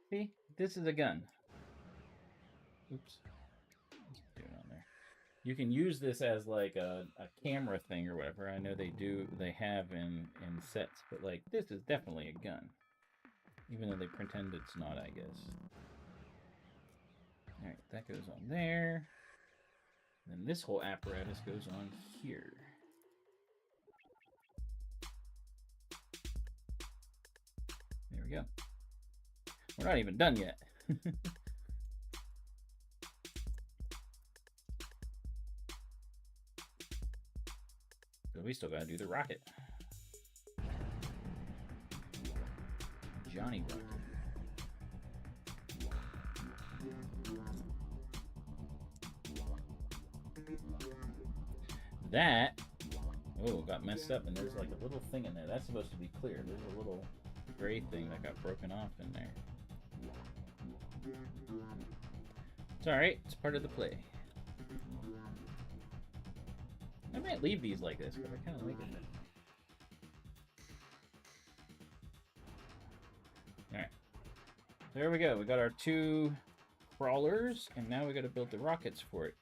See, this is a gun. Oops. What's it doing on there? You can use this as like a camera thing or whatever. I know they have in sets, but like this is definitely a gun. Even though they pretend it's not, I guess. Alright, that goes on there. And then this whole apparatus goes on here. There we go. We're not even done yet. But we still gotta do the rocket. Johnny Rocket. That, oh, got messed up, and there's like a little thing in there. That's supposed to be clear. There's a little gray thing that got broken off in there. It's alright, it's part of the play. I might leave these like this, because I kind of like it. Alright. There we go. We got our 2 crawlers, and now we got to build the rockets for it.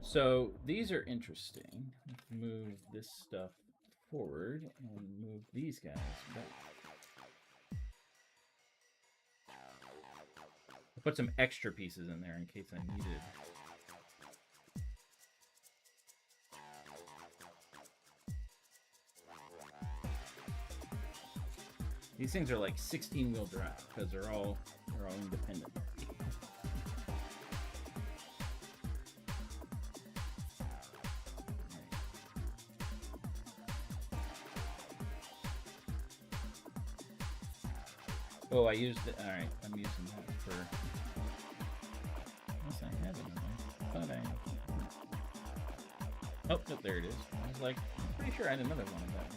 So these are interesting. Let's move this stuff forward and move these guys back. I'll put some extra pieces in there in case I need it. These things are like 16-wheel drive because they're all independent. Oh, I used it. Alright, I'm using that for... Unless I have it in there. I thought I... Oh, no, there it is. I was like, I'm pretty sure I had another one of that.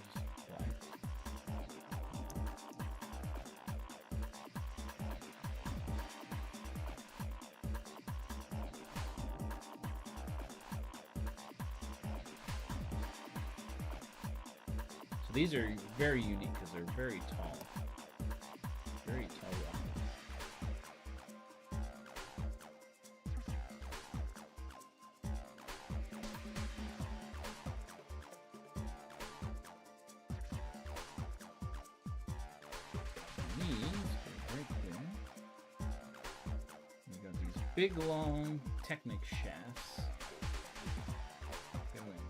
So these are very unique because they're very tall. Very tall rockets. these go right there. We got these big long Technic shafts. Go in.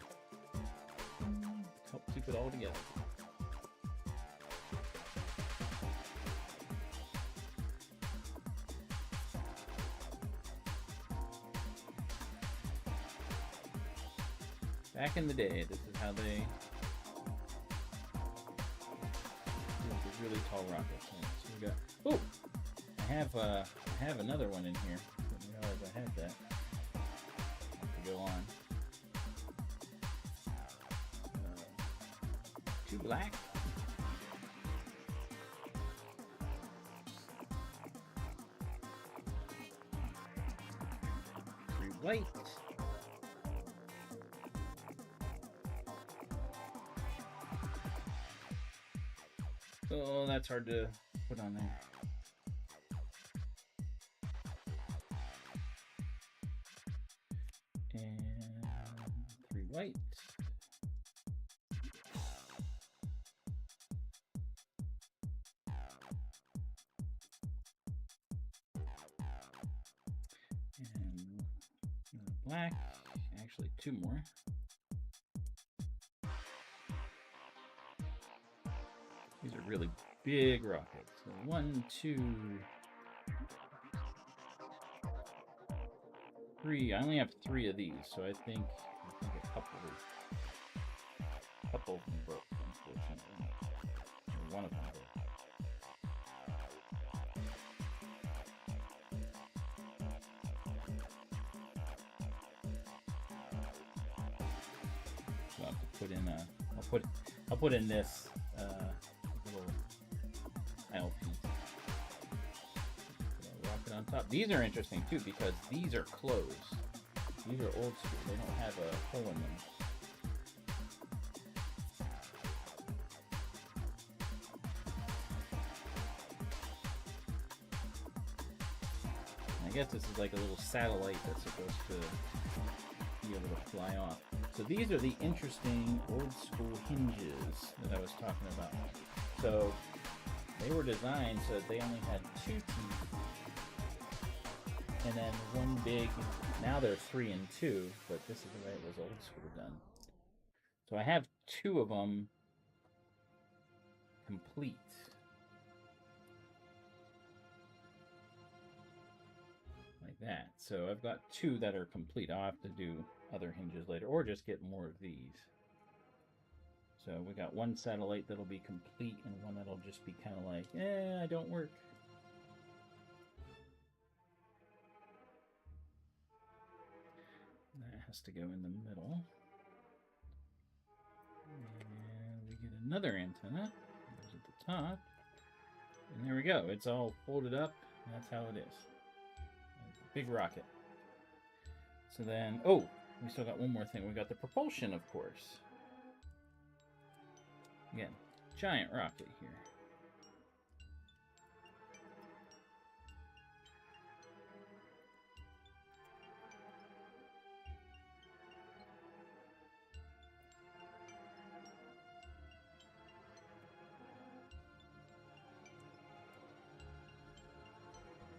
Help keep it all together. Back in the day, this is how they built the really tall rockets. So we got. Oh, I have another one in here. Didn't realize I had that. Have to go on. 2 black. 3 white. Oh, that's hard to put on there. And 3 white. And black. Actually, 2 more. These are really big rockets. So 1, 2, 3. I only have 3 of these, so I think a couple of them broke, unfortunately. Or one of them broke. So I'll have to put in a. I'll put in this. Rocket on top. These are interesting too because these are closed. These are old school. They don't have a hole in them. I guess this is like a little satellite that's supposed to be able to fly off. So these are the interesting old school hinges that I was talking about. So they were designed so that they only had 2 teeth, and then 1 big. Now they're 3 and 2, but this is the way it was old school done. So I have 2 of them complete. Like that. So I've got 2 that are complete. I'll have to do other hinges later, or just get more of these. So we got 1 satellite that'll be complete and 1 that'll just be kind of like, I don't work. That has to go in the middle. And we get another antenna. It goes at the top. And there we go. It's all folded up. That's how it is. Big rocket. So then, oh, we still got one more thing. We got the propulsion, of course. Again, giant rocket here.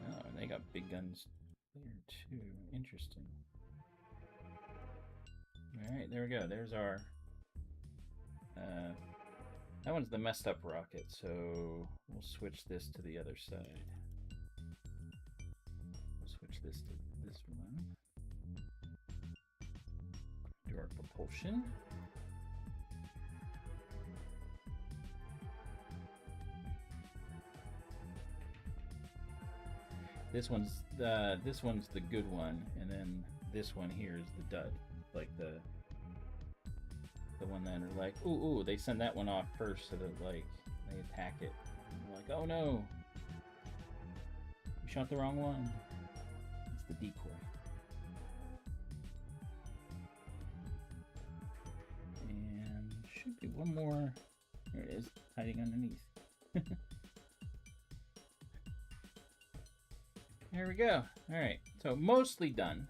Oh, and they got big guns there too. Interesting. All right, there we go. There's our that one's the messed up rocket, so we'll switch this to the other side. We'll switch this to this one. Do our propulsion. This one's the good one, and then this one here is the dud, like the one that are like, ooh, they send that one off first so that like they attack it. And they're like, oh no, you shot the wrong one. It's the decoy. And should be one more. There it is, hiding underneath. There we go. All right, so mostly done.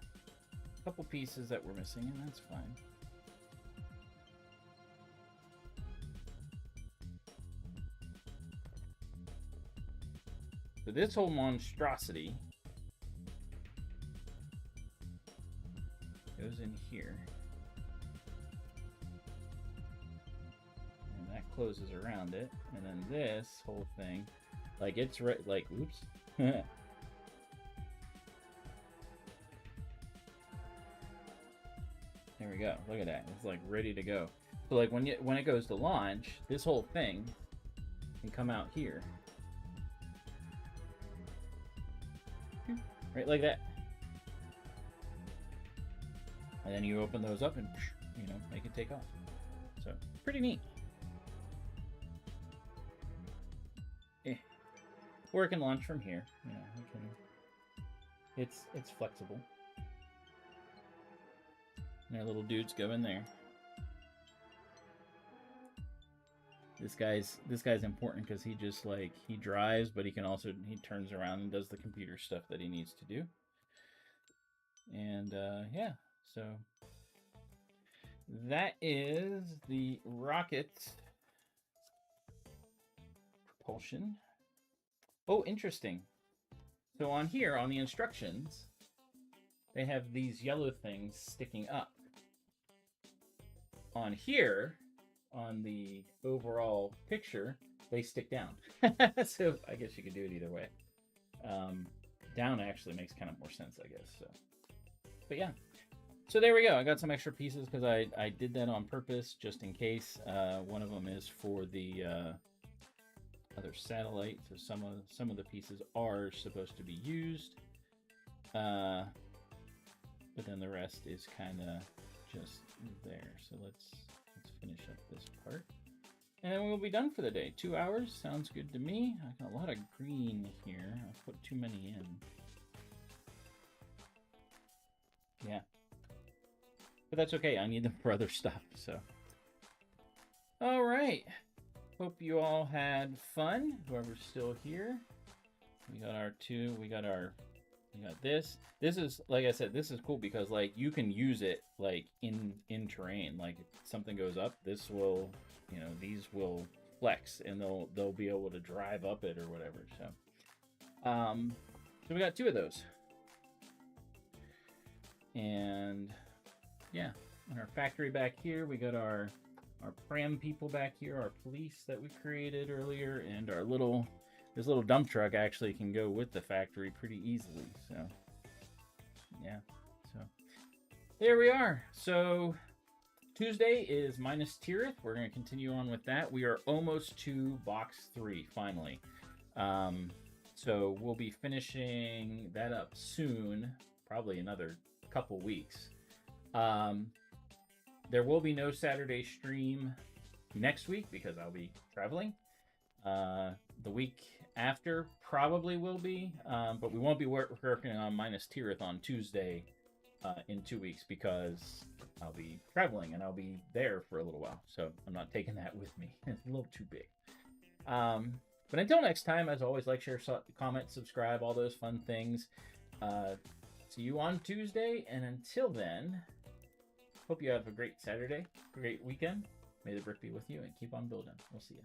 A couple pieces that we're missing, and that's fine. So this whole monstrosity goes in here. And that closes around it. And then this whole thing, like it's like, oops. There we go. Look at that. It's like ready to go. So like when it goes to launch, this whole thing can come out here. Right like that. And then you open those up and, you know, make it take off. So, pretty neat. Or it can launch from here. You know, it's flexible. And our little dudes go in there. This guy's important because he just like he drives, but he turns around and does the computer stuff that he needs to do. And yeah, so that is the rocket propulsion. Oh, interesting. So on here, on the instructions, they have these yellow things sticking up. On here, on the overall picture, they stick down. So I guess you could do it either way. Down actually makes kind of more sense, I guess. So, but yeah. So there we go. I got some extra pieces because I did that on purpose just in case. One of them is for the other satellite, so some of the pieces are supposed to be used, but then the rest is kind of just there. So let's finish up this part, and then we'll be done for the day. 2 hours sounds good to me. I got a lot of green here. I put too many in. Yeah, but that's okay. I need them for other stuff. So, all right. Hope you all had fun. Whoever's still here, we got our we got this. This is, like I said, this is cool because like you can use it like in terrain. Like if something goes up, this will, you know, these will flex and they'll be able to drive up it or whatever. So, so we got 2 of those, and yeah, on our factory back here, we got our pram people back here, our police that we created earlier, and our this little dump truck actually can go with the factory pretty easily. So yeah, so there we are. So Tuesday is minus Tirith. We're going to continue on with that. We are almost to box 3 finally. So we'll be finishing that up soon, probably another couple weeks. There will be no Saturday stream next week because I'll be traveling. The week after probably will be, but we won't be working on minus Tirith on Tuesday in 2 weeks because I'll be traveling and I'll be there for a little while. So I'm not taking that with me. It's a little too big. But until next time, as always, like, share, comment, subscribe, all those fun things. See you on Tuesday, and until then, hope you have a great Saturday, great weekend. May the brick be with you, and keep on building. We'll see you.